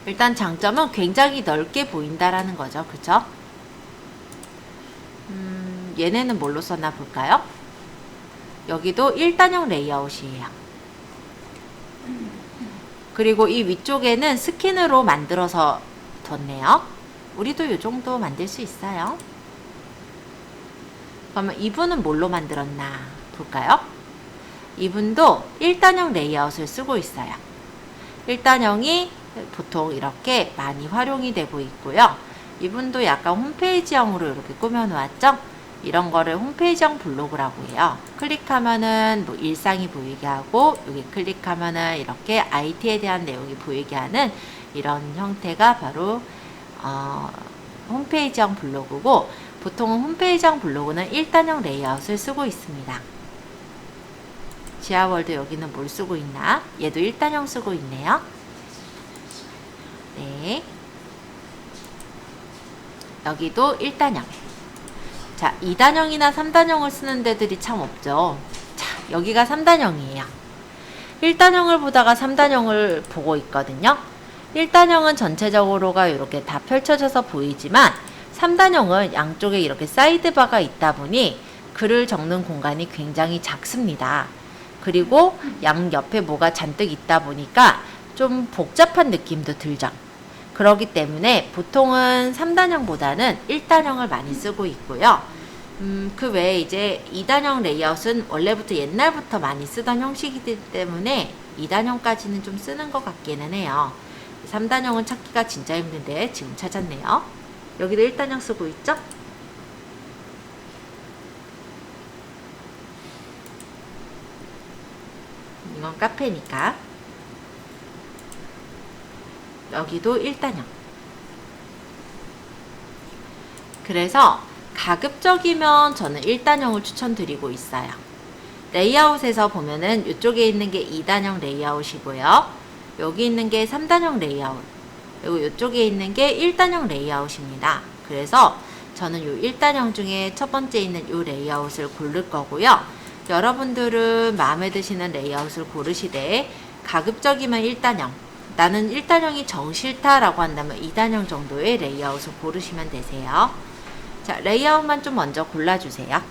일단 장점은 굉장히 넓게 보인다라는 거죠. 그쵸? 얘네는 뭘로 썼나 볼까요? 여기도 1단형 레이아웃이에요. 그리고 이 위쪽에는 스킨으로 만들어서 뒀네요. 우리도 이 정도 만들 수 있어요. 그러면 이분은 뭘로 만들었나 볼까요? 이분도 1단형 레이아웃을 쓰고 있어요. 1단형이 보통 이렇게 많이 활용이 되고 있고요. 이분도 약간 홈페이지형으로 이렇게 꾸며 놓았죠? 이런 거를 홈페이지형 블로그라고 해요. 클릭하면은 뭐 일상이 보이게 하고 여기 클릭하면은 이렇게 IT에 대한 내용이 보이게 하는 이런 형태가 바로 홈페이지형 블로그고 보통 홈페이지형 블로그는 1단형 레이아웃을 쓰고 있습니다. 지하월드 여기는 뭘 쓰고 있나? 얘도 1단형 쓰고 있네요. 네. 여기도 1단형. 자, 2단형이나 3단형을 쓰는 데들이 참 없죠. 자, 여기가 3단형이에요. 1단형을 보다가 3단형을 보고 있거든요. 1단형은 전체적으로가 이렇게 다 펼쳐져서 보이지만 3단형은 양쪽에 이렇게 사이드바가 있다 보니 글을 적는 공간이 굉장히 작습니다. 그리고 양 옆에 뭐가 잔뜩 있다 보니까 좀 복잡한 느낌도 들죠. 그렇기 때문에 보통은 3단형보다는 1단형을 많이 쓰고 있고요. 그 외에 이제 2단형 레이아웃은 원래부터 옛날부터 많이 쓰던 형식이기 때문에 2단형까지는 좀 쓰는 것 같기는 해요. 3단형은 찾기가 진짜 힘든데 지금 찾았네요. 여기도 1단형 쓰고 있죠? 이건 카페니까. 여기도 1단형. 그래서 가급적이면 저는 1단형을 추천드리고 있어요. 레이아웃에서 보면은 이쪽에 있는 게 2단형 레이아웃이고요. 여기 있는 게 3단형 레이아웃. 그리고 이쪽에 있는 게 1단형 레이아웃입니다. 그래서 저는 요 1단형 중에 첫 번째 있는 요 레이아웃을 고를 거고요. 여러분들은 마음에 드시는 레이아웃을 고르시되 가급적이면 1단형, 나는 1단형이 정 싫다라고 한다면 2단형 정도의 레이아웃을 고르시면 되세요. 자, 레이아웃만 좀 먼저 골라주세요.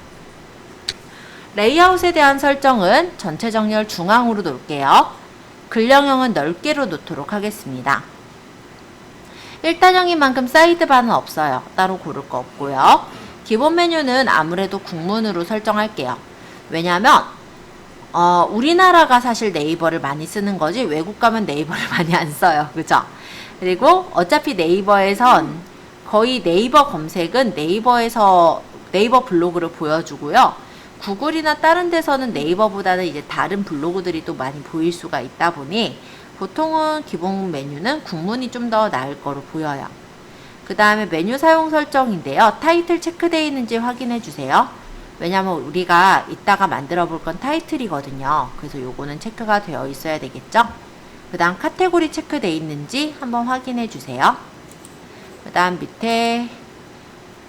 레이아웃에 대한 설정은 전체 정렬 중앙으로 놓을게요. 근령형은 넓게로 놓도록 하겠습니다. 1단형인 만큼 사이드바는 없어요. 따로 고를 거 없고요. 기본 메뉴는 아무래도 국문으로 설정할게요. 왜냐면 우리나라가 사실 네이버를 많이 쓰는 거지 외국 가면 네이버를 많이 안 써요. 그죠? 그리고 어차피 네이버에선 거의 네이버 검색은 네이버에서 네이버 블로그를 보여주고요. 구글이나 다른 데서는 네이버보다는 이제 다른 블로그들이 또 많이 보일 수가 있다 보니 보통은 기본 메뉴는 국문이 좀 더 나을 거로 보여요. 그 다음에 메뉴 사용 설정인데요. 타이틀 체크되어 있는지 확인해 주세요. 왜냐면 우리가 이따가 만들어 볼 건 타이틀이거든요. 그래서 요거는 체크가 되어 있어야 되겠죠. 그 다음 카테고리 체크되어 있는지 한번 확인해 주세요. 그 다음 밑에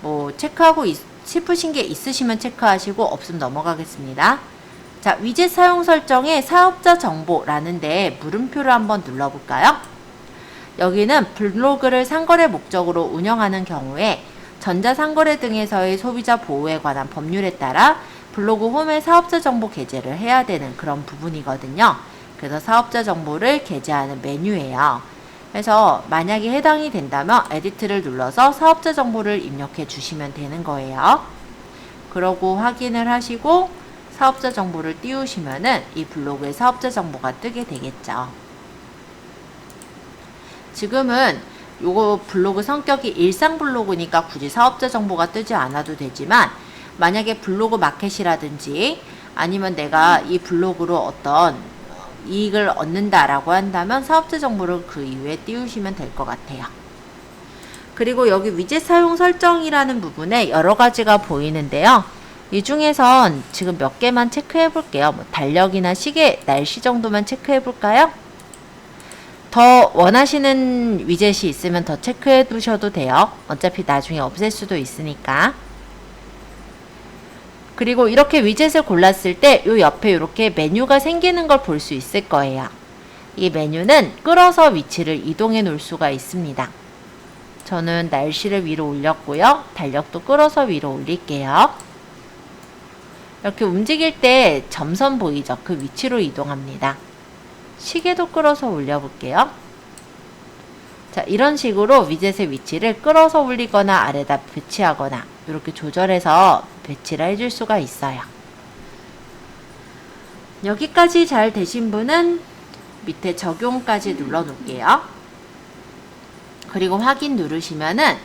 뭐 체크하고 싶으신 게 있으시면 체크하시고 없으면 넘어가겠습니다. 자, 위젯 사용 설정에 사업자 정보라는데 물음표를 한번 눌러볼까요? 여기는 블로그를 상거래 목적으로 운영하는 경우에 전자상거래 등에서의 소비자 보호에 관한 법률에 따라 블로그 홈에 사업자 정보 게재를 해야 되는 그런 부분이거든요. 그래서 사업자 정보를 게재하는 메뉴예요. 그래서 만약에 해당이 된다면 에디트를 눌러서 사업자 정보를 입력해 주시면 되는 거예요. 그러고 확인을 하시고 사업자 정보를 띄우시면은 이 블로그에 사업자 정보가 뜨게 되겠죠. 지금은 요거 블로그 성격이 일상 블로그니까 굳이 사업자 정보가 뜨지 않아도 되지만 만약에 블로그 마켓이라든지 아니면 내가 이 블로그로 어떤 이익을 얻는다라고 한다면 사업자 정보를 그 이후에 띄우시면 될 것 같아요. 그리고 여기 위젯 사용 설정이라는 부분에 여러 가지가 보이는데요. 이 중에선 지금 몇 개만 체크해 볼게요. 뭐 달력이나 시계, 날씨 정도만 체크해 볼까요? 더 원하시는 위젯이 있으면 더 체크해 두셔도 돼요. 어차피 나중에 없앨 수도 있으니까. 그리고 이렇게 위젯을 골랐을 때 요 옆에 이렇게 메뉴가 생기는 걸 볼 수 있을 거예요. 이 메뉴는 끌어서 위치를 이동해 놓을 수가 있습니다. 저는 날씨를 위로 올렸고요. 달력도 끌어서 위로 올릴게요. 이렇게 움직일 때 점선 보이죠? 그 위치로 이동합니다. 시계도 끌어서 올려볼게요. 자, 이런 식으로 위젯의 위치를 끌어서 올리거나 아래다 배치하거나 이렇게 조절해서 배치를 해줄 수가 있어요. 여기까지 잘 되신 분은 밑에 적용까지 눌러 놓을게요. 그리고 확인 누르시면은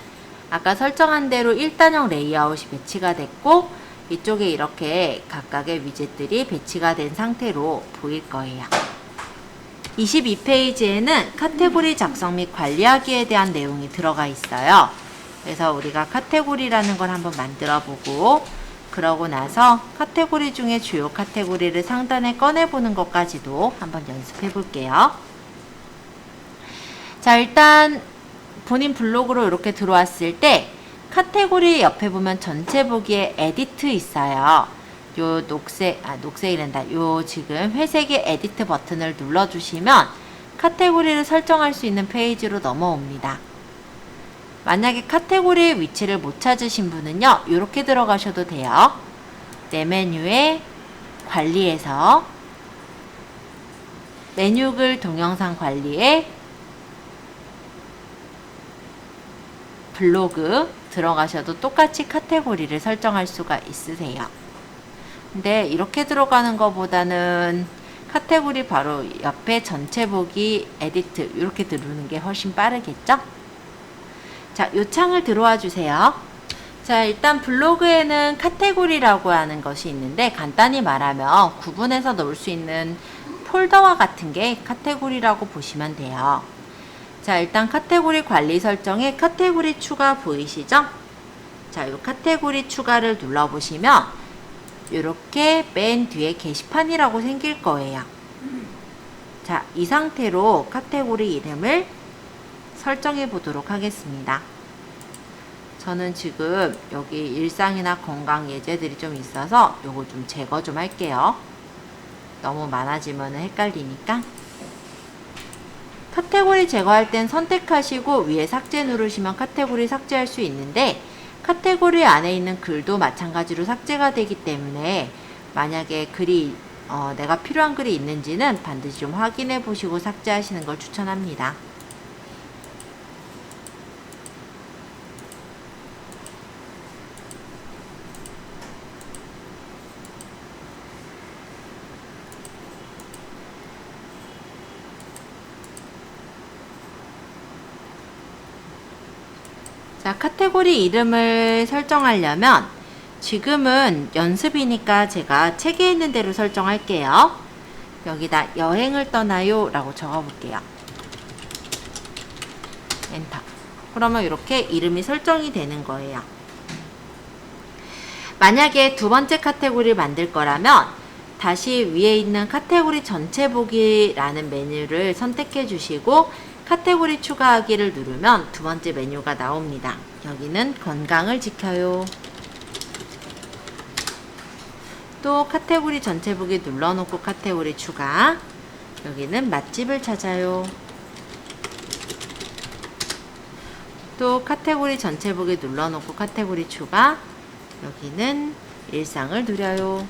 아까 설정한 대로 1단형 레이아웃이 배치가 됐고 이쪽에 이렇게 각각의 위젯들이 배치가 된 상태로 보일 거예요. 22페이지에는 카테고리 작성 및 관리하기에 대한 내용이 들어가 있어요. 그래서 우리가 카테고리라는 걸 한번 만들어 보고 그러고 나서 카테고리 중에 주요 카테고리를 상단에 꺼내보는 것까지도 한번 연습해 볼게요. 자, 일단 본인 블로그로 이렇게 들어왔을 때 카테고리 옆에 보면 전체 보기에 에디트 있어요. 요 녹색이란다. 요 지금 회색의 에디트 버튼을 눌러주시면 카테고리를 설정할 수 있는 페이지로 넘어옵니다. 만약에 카테고리의 위치를 못 찾으신 분은요, 이렇게 들어가셔도 돼요. 내 메뉴에 관리에서 메뉴글 동영상 관리에 블로그 들어가셔도 똑같이 카테고리를 설정할 수가 있으세요. 근데 이렇게 들어가는 것보다는 카테고리 바로 옆에 전체 보기 에디트 이렇게 누르는 게 훨씬 빠르겠죠? 자, 요 창을 들어와 주세요. 자, 일단 블로그에는 카테고리라고 하는 것이 있는데 간단히 말하면 구분해서 놓을 수 있는 폴더와 같은 게 카테고리라고 보시면 돼요. 자, 일단 카테고리 관리 설정에 카테고리 추가 보이시죠? 자, 요 카테고리 추가를 눌러보시면 이렇게 맨 뒤에 게시판이라고 생길 거예요. 자, 이 상태로 카테고리 이름을 설정해 보도록 하겠습니다. 저는 지금 여기 일상이나 건강 예제들이 좀 있어서 요거 좀 제거 좀 할게요. 너무 많아지면 헷갈리니까. 카테고리 제거할 땐 선택하시고 위에 삭제 누르시면 카테고리 삭제할 수 있는데, 카테고리 안에 있는 글도 마찬가지로 삭제가 되기 때문에 만약에 글이 내가 필요한 글이 있는지는 반드시 좀 확인해 보시고 삭제하시는 걸 추천합니다. 자, 카테고리 이름을 설정하려면 지금은 연습이니까 제가 책에 있는 대로 설정할게요. 여기다 여행을 떠나요 라고 적어볼게요. 엔터. 그러면 이렇게 이름이 설정이 되는 거예요. 만약에 두 번째 카테고리를 만들 거라면 다시 위에 있는 카테고리 전체 보기라는 메뉴를 선택해 주시고 카테고리 추가하기를 누르면 두 번째 메뉴가 나옵니다. 여기는 건강을 지켜요. 또 카테고리 전체 보기 눌러놓고 카테고리 추가. 여기는 맛집을 찾아요. 또 카테고리 전체 보기 눌러놓고 카테고리 추가. 여기는 일상을 누려요.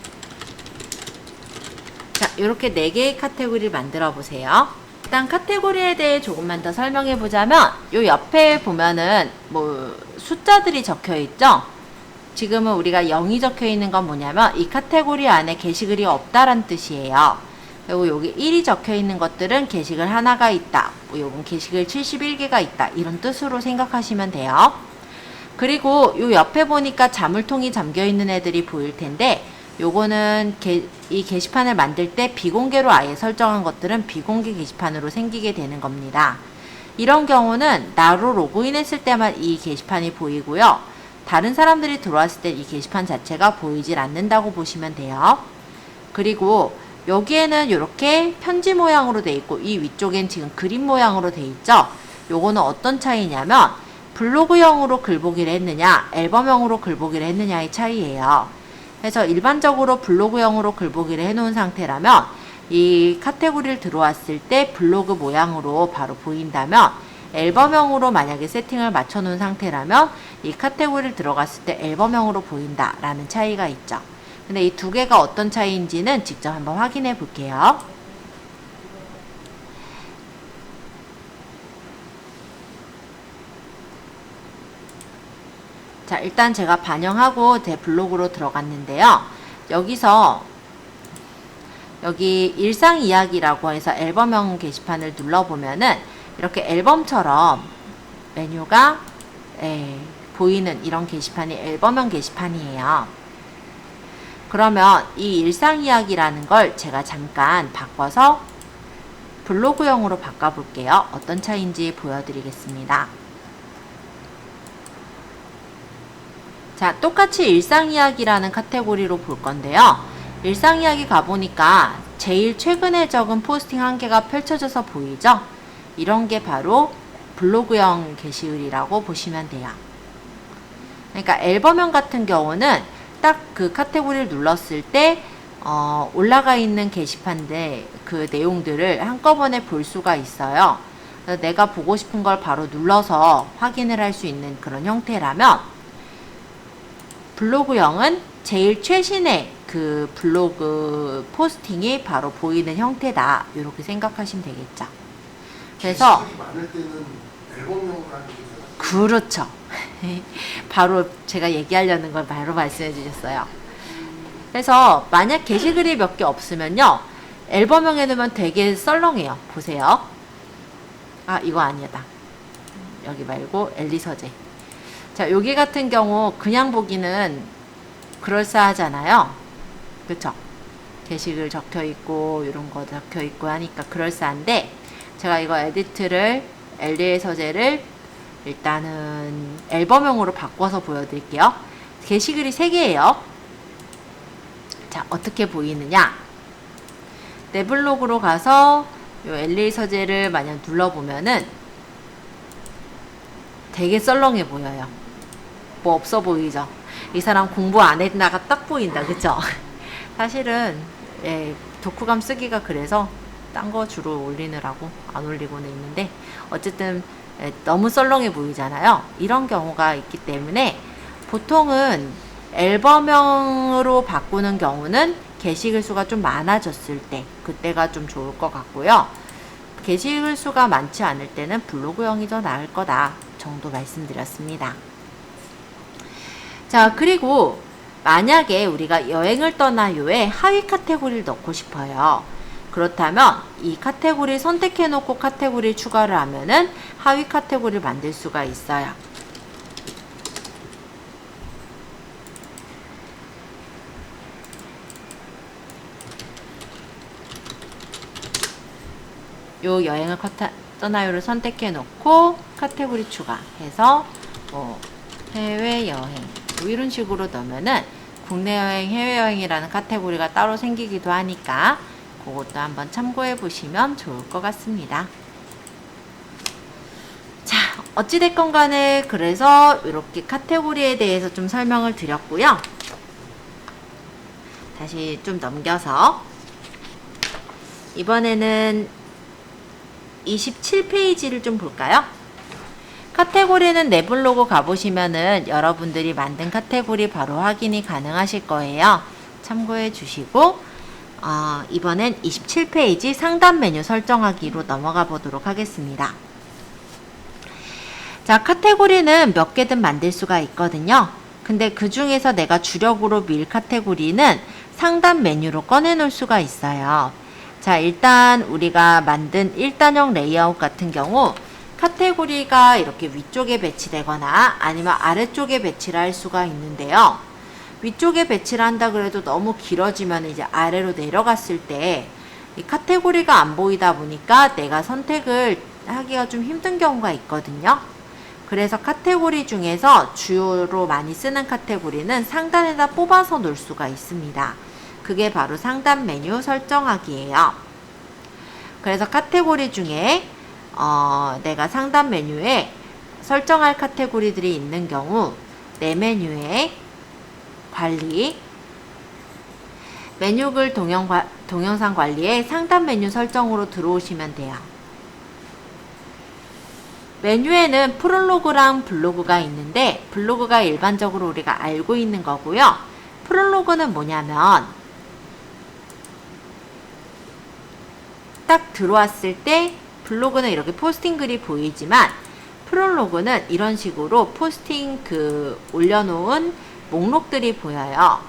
자, 이렇게 4개의 카테고리를 만들어 보세요. 일단 카테고리에 대해 조금만 더 설명해 보자면, 요 옆에 보면은 뭐 숫자들이 적혀 있죠. 지금은 우리가 0이 적혀 있는 건 뭐냐면 이 카테고리 안에 게시글이 없다란 뜻이에요. 그리고 여기 1이 적혀 있는 것들은 게시글 하나가 있다, 요건 게시글 71개가 있다, 이런 뜻으로 생각하시면 돼요. 그리고 요 옆에 보니까 자물통이 잠겨 있는 애들이 보일 텐데, 요거는 이 게시판을 만들 때 비공개로 아예 설정한 것들은 비공개 게시판으로 생기게 되는 겁니다. 이런 경우는 나로 로그인했을 때만 이 게시판이 보이고요. 다른 사람들이 들어왔을 때 이 게시판 자체가 보이질 않는다고 보시면 돼요. 그리고 여기에는 이렇게 편지 모양으로 돼 있고 이 위쪽엔 지금 그림 모양으로 돼 있죠. 요거는 어떤 차이냐면 블로그형으로 글보기를 했느냐, 앨범형으로 글보기를 했느냐의 차이예요. 그래서 일반적으로 블로그형으로 글보기를 해놓은 상태라면 이 카테고리를 들어왔을 때 블로그 모양으로 바로 보인다면, 앨범형으로 만약에 세팅을 맞춰놓은 상태라면 이 카테고리를 들어갔을 때 앨범형으로 보인다라는 차이가 있죠. 근데 이 두 개가 어떤 차이인지는 직접 한번 확인해 볼게요. 자, 일단 제가 반영하고 제 블로그로 들어갔는데요. 여기서 여기 일상 이야기라고 해서 앨범형 게시판을 눌러보면은 이렇게 앨범처럼 메뉴가 보이는 이런 게시판이 앨범형 게시판이에요. 그러면 이 일상 이야기라는 걸 제가 잠깐 바꿔서 블로그형으로 바꿔볼게요. 어떤 차이인지 보여드리겠습니다. 자, 똑같이 일상 이야기라는 카테고리로 볼 건데요. 일상 이야기 가보니까 제일 최근에 적은 포스팅 한 개가 펼쳐져서 보이죠? 이런 게 바로 블로그형 게시글이라고 보시면 돼요. 그러니까 앨범형 같은 경우는 딱 그 카테고리를 눌렀을 때 올라가 있는 게시판들 그 내용들을 한꺼번에 볼 수가 있어요. 그래서 내가 보고 싶은 걸 바로 눌러서 확인을 할 수 있는 그런 형태라면, 블로그형은 제일 최신의 그 블로그 포스팅이 바로 보이는 형태다, 이렇게 생각하시면 되겠죠. 그래서 게시글이 많을 때는 앨범용으로 하는 게 그렇죠. 바로 제가 얘기하려는 걸 바로 말씀해 주셨어요. 그래서 만약 게시글이 몇 개 없으면요, 앨범형에 넣으면 되게 썰렁해요. 보세요. 아, 이거 아니다. 여기 말고 엘리 서재. 자, 여기 같은 경우 그냥 보기는 그럴싸하잖아요. 그쵸? 게시글 적혀 있고 이런 거 적혀 있고 하니까 그럴싸한데, 제가 이거 에디트를 엘리의 서재를 일단은 앨범형으로 바꿔서 보여드릴게요. 게시글이 3개예요. 자, 어떻게 보이느냐? 내 블로그로 가서 요 엘리 서재를 만약 눌러보면은 되게 썰렁해 보여요. 뭐 없어 보이죠? 이 사람 공부 안 했나가 딱 보인다, 그쵸? 사실은 예, 독후감 쓰기가 그래서 딴 거 주로 올리느라고 안 올리고는 있는데, 어쨌든 예, 너무 썰렁해 보이잖아요. 이런 경우가 있기 때문에 보통은 앨범형으로 바꾸는 경우는 게시글 수가 좀 많아졌을 때, 그때가 좀 좋을 것 같고요. 게시글 수가 많지 않을 때는 블로그형이 더 나을 거다 정도 말씀드렸습니다. 자, 그리고 만약에 우리가 여행을 떠나요에 하위 카테고리를 넣고 싶어요. 그렇다면 이 카테고리 선택해 놓고 카테고리 추가를 하면은 하위 카테고리를 만들 수가 있어요. 요 여행을 떠나요를 선택해 놓고 카테고리 추가해서 해외여행 이런 식으로 넣으면은 국내 여행, 해외여행이라는 카테고리가 따로 생기기도 하니까 그것도 한번 참고해 보시면 좋을 것 같습니다. 자, 어찌됐건 간에 그래서 이렇게 카테고리에 대해서 좀 설명을 드렸고요. 다시 좀 넘겨서 이번에는 27페이지를 좀 볼까요? 카테고리는 내 블로그 가보시면은 여러분들이 만든 카테고리 바로 확인이 가능하실 거예요. 참고해 주시고 이번엔 27페이지 상단 메뉴 설정하기로 넘어가 보도록 하겠습니다. 자, 카테고리는 몇 개든 만들 수가 있거든요. 근데 그 중에서 내가 주력으로 밀 카테고리는 상단 메뉴로 꺼내 놓을 수가 있어요. 자, 일단 우리가 만든 1단형 레이아웃 같은 경우 카테고리가 이렇게 위쪽에 배치되거나 아니면 아래쪽에 배치를 할 수가 있는데요. 위쪽에 배치를 한다 그래도 너무 길어지면 이제 아래로 내려갔을 때 이 카테고리가 안 보이다 보니까 내가 선택을 하기가 좀 힘든 경우가 있거든요. 그래서 카테고리 중에서 주요로 많이 쓰는 카테고리는 상단에다 뽑아서 놓을 수가 있습니다. 그게 바로 상단 메뉴 설정하기예요. 그래서 카테고리 중에 내가 상단 메뉴에 설정할 카테고리들이 있는 경우 내 메뉴에 관리, 메뉴글 동영상 관리에 상단 메뉴 설정으로 들어오시면 돼요. 메뉴에는 프롤로그랑 블로그가 있는데 블로그가 일반적으로 우리가 알고 있는 거고요. 프롤로그는 뭐냐면 딱 들어왔을 때 블로그는 이렇게 포스팅 글이 보이지만 프롤로그는 이런 식으로 포스팅 올려놓은 목록들이 보여요.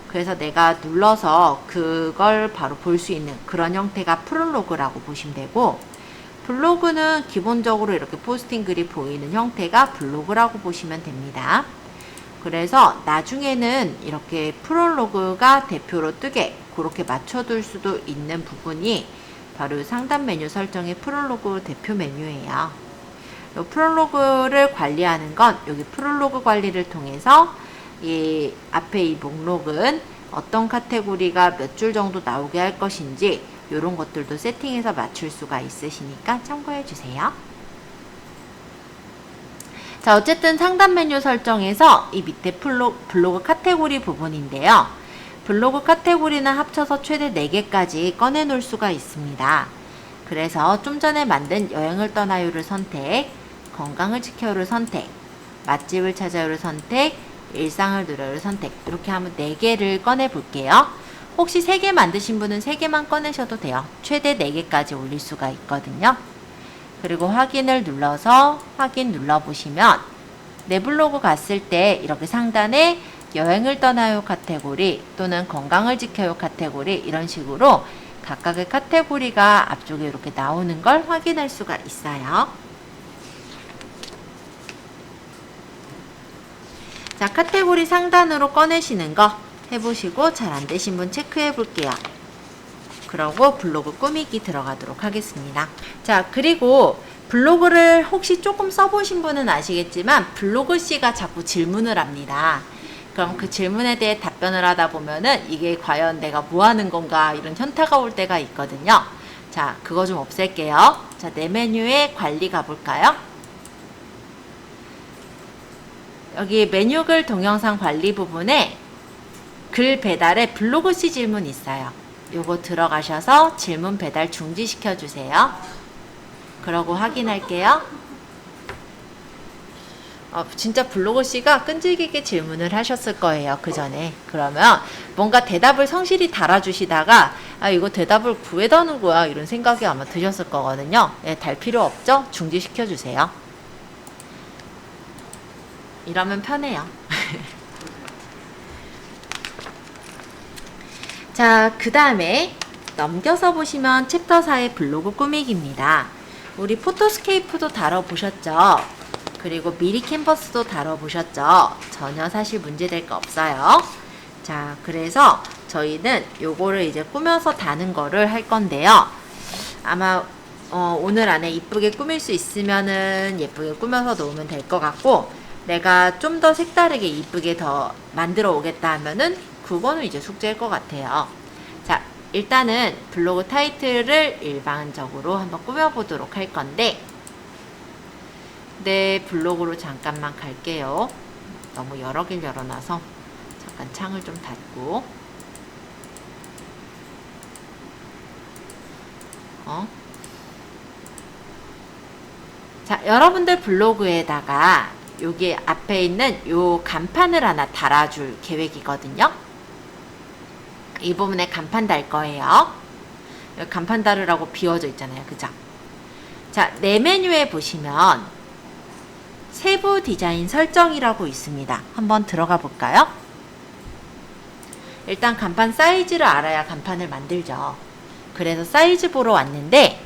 그래서 내가 눌러서 그걸 바로 볼 수 있는 그런 형태가 프롤로그라고 보시면 되고, 블로그는 기본적으로 이렇게 포스팅 글이 보이는 형태가 블로그라고 보시면 됩니다. 그래서 나중에는 이렇게 프롤로그가 대표로 뜨게 그렇게 맞춰둘 수도 있는 부분이 바로 상단 메뉴 설정의 프롤로그 대표 메뉴예요. 이 프롤로그를 관리하는 건 여기 프롤로그 관리를 통해서 이 앞에 이 목록은 어떤 카테고리가 몇 줄 정도 나오게 할 것인지 이런 것들도 세팅해서 맞출 수가 있으시니까 참고해 주세요. 자, 어쨌든 상단 메뉴 설정에서 이 밑에 블로그 카테고리 부분인데요. 블로그 카테고리는 합쳐서 최대 4개까지 꺼내 놓을 수가 있습니다. 그래서 좀 전에 만든 여행을 떠나요를 선택, 건강을 지켜요를 선택, 맛집을 찾아요를 선택, 일상을 누려요를 선택, 이렇게 하면 4개를 꺼내 볼게요. 혹시 3개 만드신 분은 3개만 꺼내셔도 돼요. 최대 4개까지 올릴 수가 있거든요. 그리고 확인을 눌러서 확인 눌러보시면 내 블로그 갔을 때 이렇게 상단에 여행을 떠나요 카테고리 또는 건강을 지켜요 카테고리 이런 식으로 각각의 카테고리가 앞쪽에 이렇게 나오는 걸 확인할 수가 있어요. 자, 카테고리 상단으로 꺼내시는 거 해보시고 잘 안되신 분 체크해 볼게요. 그러고 블로그 꾸미기 들어가도록 하겠습니다. 자, 그리고 블로그를 혹시 조금 써보신 분은 아시겠지만 블로그씨가 자꾸 질문을 합니다. 그럼 그 질문에 대해 답변을 하다 보면은 이게 과연 내가 뭐 하는 건가 이런 현타가 올 때가 있거든요. 자, 그거 좀 없앨게요. 자, 내 메뉴에 관리 가볼까요? 여기 메뉴글 동영상 관리 부분에 글 배달에 블로그 씨 질문 있어요. 요거 들어가셔서 질문 배달 중지시켜 주세요. 그러고 확인할게요. 진짜 블로그 씨가 끈질기게 질문을 하셨을 거예요. 그 전에. 그러면 뭔가 대답을 성실히 달아주시다가 이거 대답을 구해다 놓은 거야 이런 생각이 아마 드셨을 거거든요. 예, 달 필요 없죠? 중지시켜 주세요. 이러면 편해요. 자, 그 다음에 넘겨서 보시면 챕터 4의 블로그 꾸미기입니다. 우리 포토스케이프도 다뤄보셨죠? 그리고 미리 캔버스도 다뤄보셨죠? 전혀 사실 문제될 거 없어요. 자, 그래서 저희는 요거를 이제 꾸며서 다는 거를 할 건데요. 아마 오늘 안에 이쁘게 꾸밀 수 있으면은 예쁘게 꾸며서 놓으면 될 것 같고, 내가 좀 더 색다르게 이쁘게 더 만들어 오겠다 하면은 그거는 이제 숙제일 것 같아요. 자, 일단은 블로그 타이틀을 일반적으로 한번 꾸며보도록 할 건데, 내 블로그로 잠깐만 갈게요. 너무 여러 개를 열어놔서 잠깐 창을 좀 닫고. 자, 여러분들 블로그에다가 여기 앞에 있는 요 간판을 하나 달아줄 계획이거든요. 이 부분에 간판 달 거예요. 여기 간판 달으라고 비워져 있잖아요. 그죠? 자, 내 메뉴에 보시면 세부 디자인 설정이라고 있습니다. 한번 들어가 볼까요? 일단 간판 사이즈를 알아야 간판을 만들죠. 그래서 사이즈 보러 왔는데,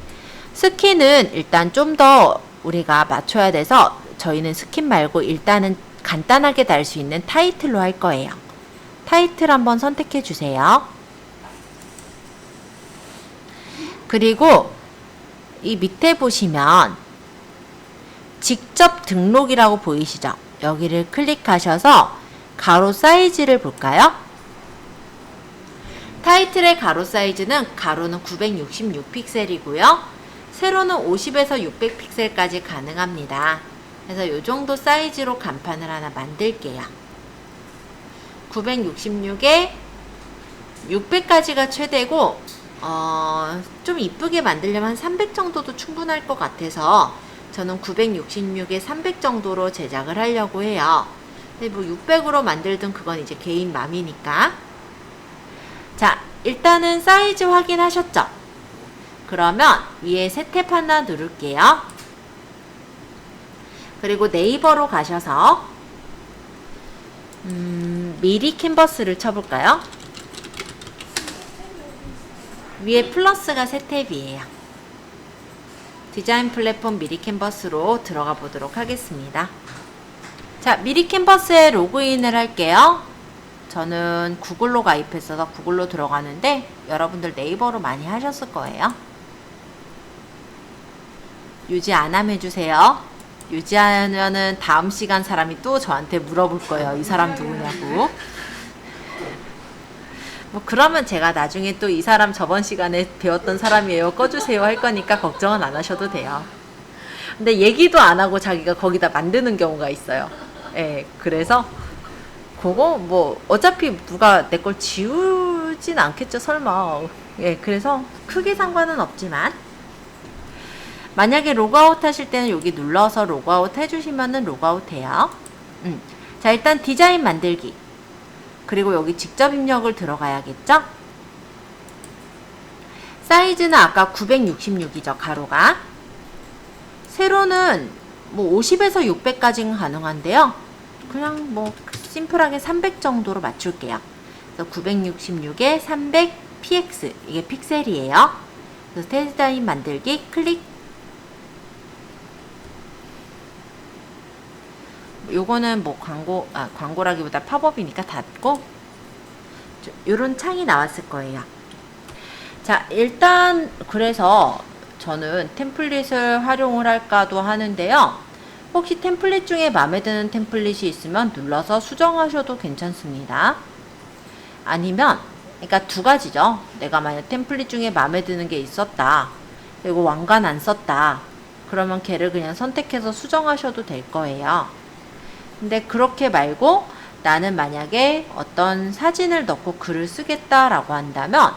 스킨은 일단 좀 더 우리가 맞춰야 돼서 저희는 스킨 말고 일단은 간단하게 달 수 있는 타이틀로 할 거예요. 타이틀 한번 선택해 주세요. 그리고 이 밑에 보시면 직접 등록이라고 보이시죠? 여기를 클릭하셔서 가로 사이즈를 볼까요? 타이틀의 가로 사이즈는 가로는 966픽셀이고요. 세로는 50에서 600픽셀까지 가능합니다. 그래서 이 정도 사이즈로 간판을 하나 만들게요. 966에 600까지가 최대고, 좀 이쁘게 만들려면 한 300 정도도 충분할 것 같아서 저는 966에 300 정도로 제작을 하려고 해요. 근데 뭐 600으로 만들든 그건 이제 개인 맘이니까. 자, 일단은 사이즈 확인하셨죠? 그러면 위에 새 탭 하나 누를게요. 그리고 네이버로 가셔서 미리 캔버스를 쳐볼까요? 위에 플러스가 새 탭이에요. 디자인 플랫폼 미리 캔버스로 들어가 보도록 하겠습니다. 자, 미리 캔버스에 로그인을 할게요. 저는 구글로 가입했어서 구글로 들어가는데 여러분들 네이버로 많이 하셨을 거예요. 유지 안 하면 해주세요. 유지하면은 다음 시간 사람이 또 저한테 물어볼 거예요. 이 사람 누구냐고. 뭐 그러면 제가 나중에 또 이 사람 저번 시간에 배웠던 사람이에요. 꺼주세요 할 거니까 걱정은 안 하셔도 돼요. 근데 얘기도 안 하고 자기가 거기다 만드는 경우가 있어요. 예, 그래서 그거 뭐 어차피 누가 내 걸 지우진 않겠죠, 설마. 예, 그래서 크게 상관은 없지만, 만약에 로그아웃 하실 때는 여기 눌러서 로그아웃 해주시면은 로그아웃 해요. 자, 일단 디자인 만들기. 그리고 여기 직접 입력을 들어가야겠죠? 사이즈는 아까 966이죠, 가로가. 세로는 뭐 50에서 600까지는 가능한데요. 그냥 뭐 심플하게 300 정도로 맞출게요. 그래서 966에 300 px, 이게 픽셀이에요. 그래서 디자인 만들기 클릭. 요거는 뭐 광고라기보다 팝업이니까 닫고, 요런 창이 나왔을 거예요. 자, 일단 그래서 저는 템플릿을 활용을 할까도 하는데요. 혹시 템플릿 중에 마음에 드는 템플릿이 있으면 눌러서 수정하셔도 괜찮습니다. 아니면, 그러니까 두 가지죠. 내가 만약 템플릿 중에 마음에 드는 게 있었다, 그리고 왕관 안 썼다, 그러면 걔를 그냥 선택해서 수정하셔도 될 거예요. 근데 그렇게 말고 나는 만약에 어떤 사진을 넣고 글을 쓰겠다라고 한다면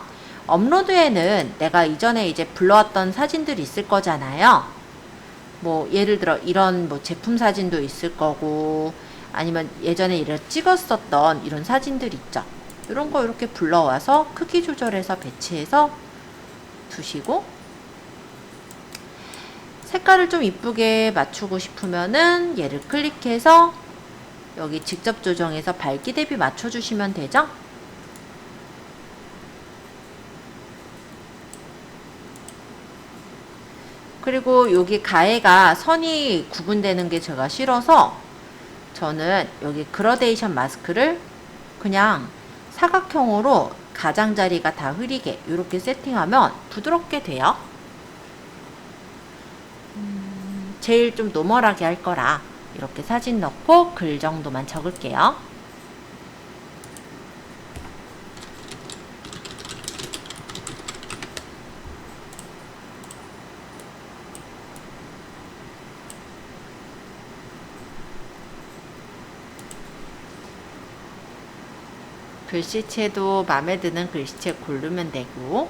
업로드에는 내가 이전에 이제 불러왔던 사진들이 있을 거잖아요. 뭐 예를 들어 이런 뭐 제품 사진도 있을 거고 아니면 예전에 이런 찍었었던 이런 사진들 있죠. 이런 거 이렇게 불러와서 크기 조절해서 배치해서 두시고, 색깔을 좀 이쁘게 맞추고 싶으면은 얘를 클릭해서 여기 직접 조정해서 밝기 대비 맞춰주시면 되죠. 그리고 여기 가해가 선이 구분되는 게 제가 싫어서 저는 여기 그라데이션 마스크를 그냥 사각형으로 가장자리가 다 흐리게 이렇게 세팅하면 부드럽게 돼요. 제일 좀 노멀하게 할 거라 이렇게 사진 넣고 글 정도만 적을게요. 글씨체도 마음에 드는 글씨체 고르면 되고,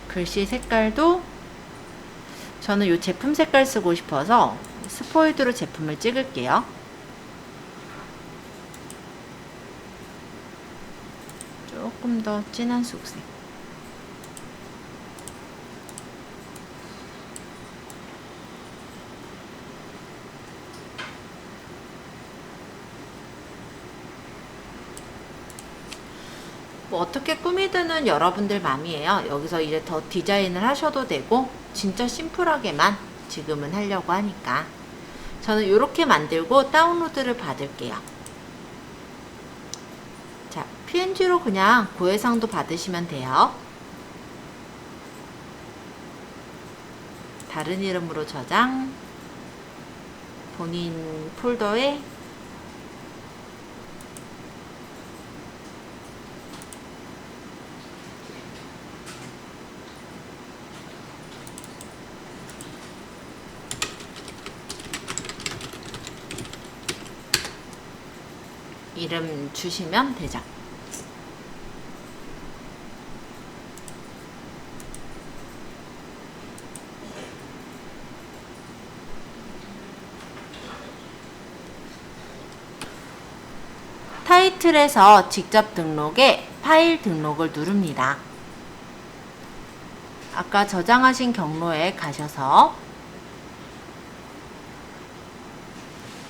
글씨 색깔도 저는 이 제품 색깔 쓰고 싶어서 스포이드로 제품을 찍을게요. 조금 더 진한 속색. 뭐 어떻게 꾸미드는 여러분들 맘이에요. 여기서 이제 더 디자인을 하셔도 되고 진짜 심플하게만 지금은 하려고 하니까 저는 이렇게 만들고 다운로드를 받을게요. 자, PNG로 그냥 고해상도 받으시면 돼요. 다른 이름으로 저장, 본인 폴더에 이름 주시면 되죠. 타이틀에서 직접 등록에 파일 등록을 누릅니다. 아까 저장하신 경로에 가셔서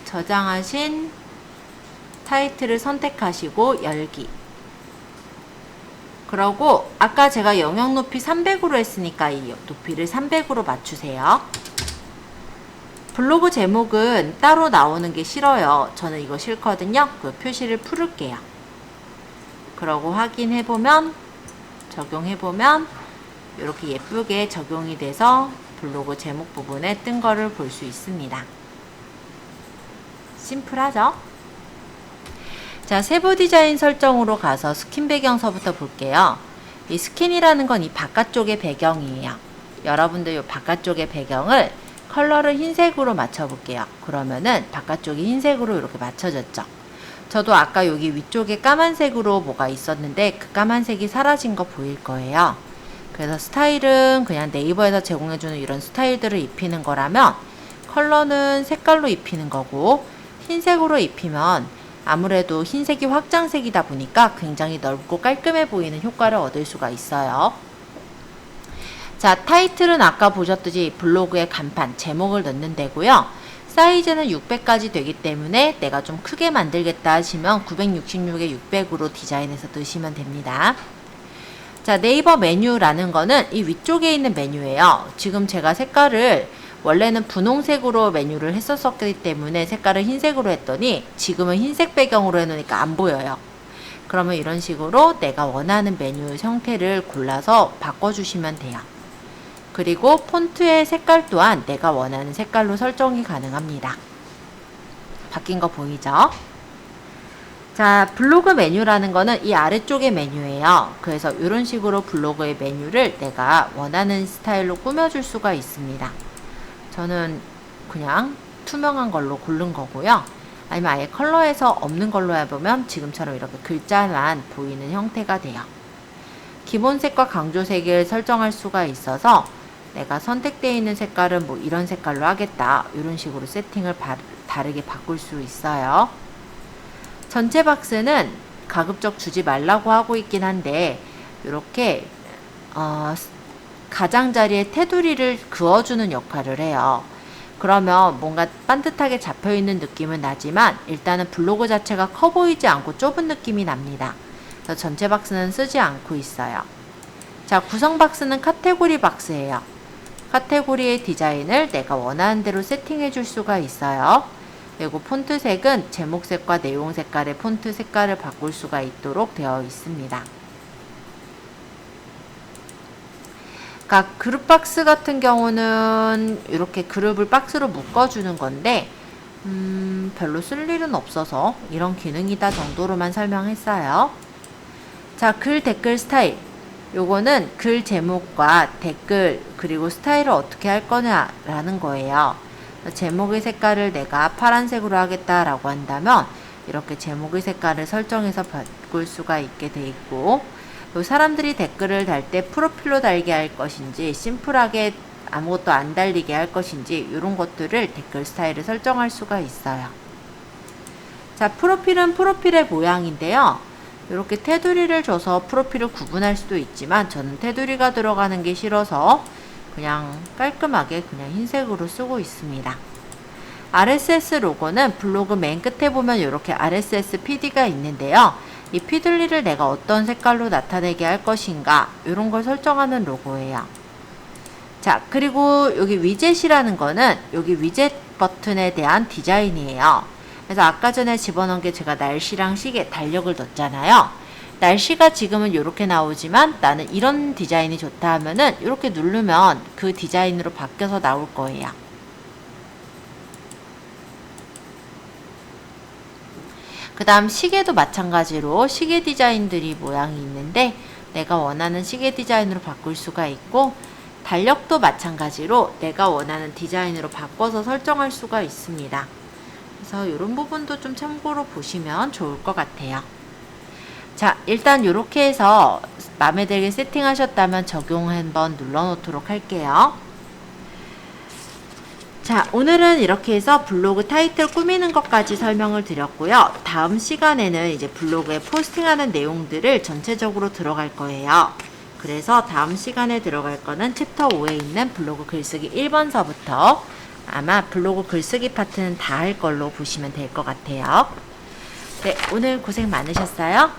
저장하신 타이틀을 선택하시고 열기. 그러고 아까 제가 영역 높이 300으로 했으니까 이 높이를 300으로 맞추세요. 블로그 제목은 따로 나오는 게 싫어요. 저는 이거 싫거든요. 그 표시를 풀을게요. 그러고 확인해보면, 적용해보면 이렇게 예쁘게 적용이 돼서 블로그 제목 부분에 뜬 거를 볼 수 있습니다. 심플하죠? 자, 세부 디자인 설정으로 가서 스킨 배경서부터 볼게요. 이 스킨이라는 건 이 바깥쪽의 배경이에요. 여러분들 이 바깥쪽의 배경을 컬러를 흰색으로 맞춰볼게요. 그러면은 바깥쪽이 흰색으로 이렇게 맞춰졌죠. 저도 아까 여기 위쪽에 까만색으로 뭐가 있었는데 그 까만색이 사라진 거 보일 거예요. 그래서 스타일은 그냥 네이버에서 제공해주는 이런 스타일들을 입히는 거라면 컬러는 색깔로 입히는 거고, 흰색으로 입히면 아무래도 흰색이 확장색이다 보니까 굉장히 넓고 깔끔해 보이는 효과를 얻을 수가 있어요. 자, 타이틀은 아까 보셨듯이 블로그에 간판, 제목을 넣는 데고요. 사이즈는 600까지 되기 때문에 내가 좀 크게 만들겠다 하시면 966에 600으로 디자인해서 넣으시면 됩니다. 자, 네이버 메뉴라는 거는 이 위쪽에 있는 메뉴예요. 지금 제가 색깔을 원래는 분홍색으로 메뉴를 했었기 때문에 색깔을 흰색으로 했더니 지금은 흰색 배경으로 해놓으니까 안 보여요. 그러면 이런 식으로 내가 원하는 메뉴 형태를 골라서 바꿔주시면 돼요. 그리고 폰트의 색깔 또한 내가 원하는 색깔로 설정이 가능합니다. 바뀐 거 보이죠? 자, 블로그 메뉴라는 거는 이 아래쪽의 메뉴예요. 그래서 이런 식으로 블로그의 메뉴를 내가 원하는 스타일로 꾸며줄 수가 있습니다. 저는 그냥 투명한 걸로 고른 거고요. 아니면 아예 컬러에서 없는 걸로 해보면 지금처럼 이렇게 글자만 보이는 형태가 돼요. 기본색과 강조색을 설정할 수가 있어서 내가 선택되어 있는 색깔은 뭐 이런 색깔로 하겠다, 이런 식으로 세팅을 다르게 바꿀 수 있어요. 전체 박스는 가급적 주지 말라고 하고 있긴 한데 이렇게 가장자리에 테두리를 그어주는 역할을 해요. 그러면 뭔가 반듯하게 잡혀있는 느낌은 나지만 일단은 블로그 자체가 커 보이지 않고 좁은 느낌이 납니다. 그래서 전체 박스는 쓰지 않고 있어요. 자, 구성 박스는 카테고리 박스예요. 카테고리의 디자인을 내가 원하는 대로 세팅해 줄 수가 있어요. 그리고 폰트 색은 제목색과 내용 색깔의 폰트 색깔을 바꿀 수가 있도록 되어 있습니다. 그러니까 그룹 박스 같은 경우는 이렇게 그룹을 박스로 묶어주는 건데 별로 쓸 일은 없어서 이런 기능이다 정도로만 설명했어요. 자, 글 댓글 스타일. 요거는 글 제목과 댓글 그리고 스타일을 어떻게 할 거냐라는 거예요. 제목의 색깔을 내가 파란색으로 하겠다라고 한다면 이렇게 제목의 색깔을 설정해서 바꿀 수가 있게 돼 있고, 사람들이 댓글을 달 때 프로필로 달게 할 것인지 심플하게 아무것도 안 달리게 할 것인지 이런 것들을 댓글 스타일을 설정할 수가 있어요. 자, 프로필은 프로필의 모양인데요. 이렇게 테두리를 줘서 프로필을 구분할 수도 있지만 저는 테두리가 들어가는 게 싫어서 그냥 깔끔하게 그냥 흰색으로 쓰고 있습니다. RSS 로고는 블로그 맨 끝에 보면 이렇게 RSS PD가 있는데요. 이 피들리를 내가 어떤 색깔로 나타내게 할 것인가 이런 걸 설정하는 로고예요. 자, 그리고 여기 위젯이라는 거는 여기 위젯 버튼에 대한 디자인이에요. 그래서 아까 전에 집어넣은 게 제가 날씨랑 시계, 달력을 넣었잖아요. 날씨가 지금은 이렇게 나오지만 나는 이런 디자인이 좋다 하면은 이렇게 누르면 그 디자인으로 바뀌어서 나올 거예요. 그 다음 시계도 마찬가지로 시계 디자인들이 모양이 있는데 내가 원하는 시계 디자인으로 바꿀 수가 있고, 달력도 마찬가지로 내가 원하는 디자인으로 바꿔서 설정할 수가 있습니다. 그래서 이런 부분도 좀 참고로 보시면 좋을 것 같아요. 자, 일단 이렇게 해서 마음에 들게 세팅하셨다면 적용 한번 눌러놓도록 할게요. 자, 오늘은 이렇게 해서 블로그 타이틀 꾸미는 것까지 설명을 드렸고요. 다음 시간에는 이제 블로그에 포스팅하는 내용들을 전체적으로 들어갈 거예요. 그래서 다음 시간에 들어갈 거는 챕터 5에 있는 블로그 글쓰기 1번서부터 아마 블로그 글쓰기 파트는 다 할 걸로 보시면 될 것 같아요. 네, 오늘 고생 많으셨어요.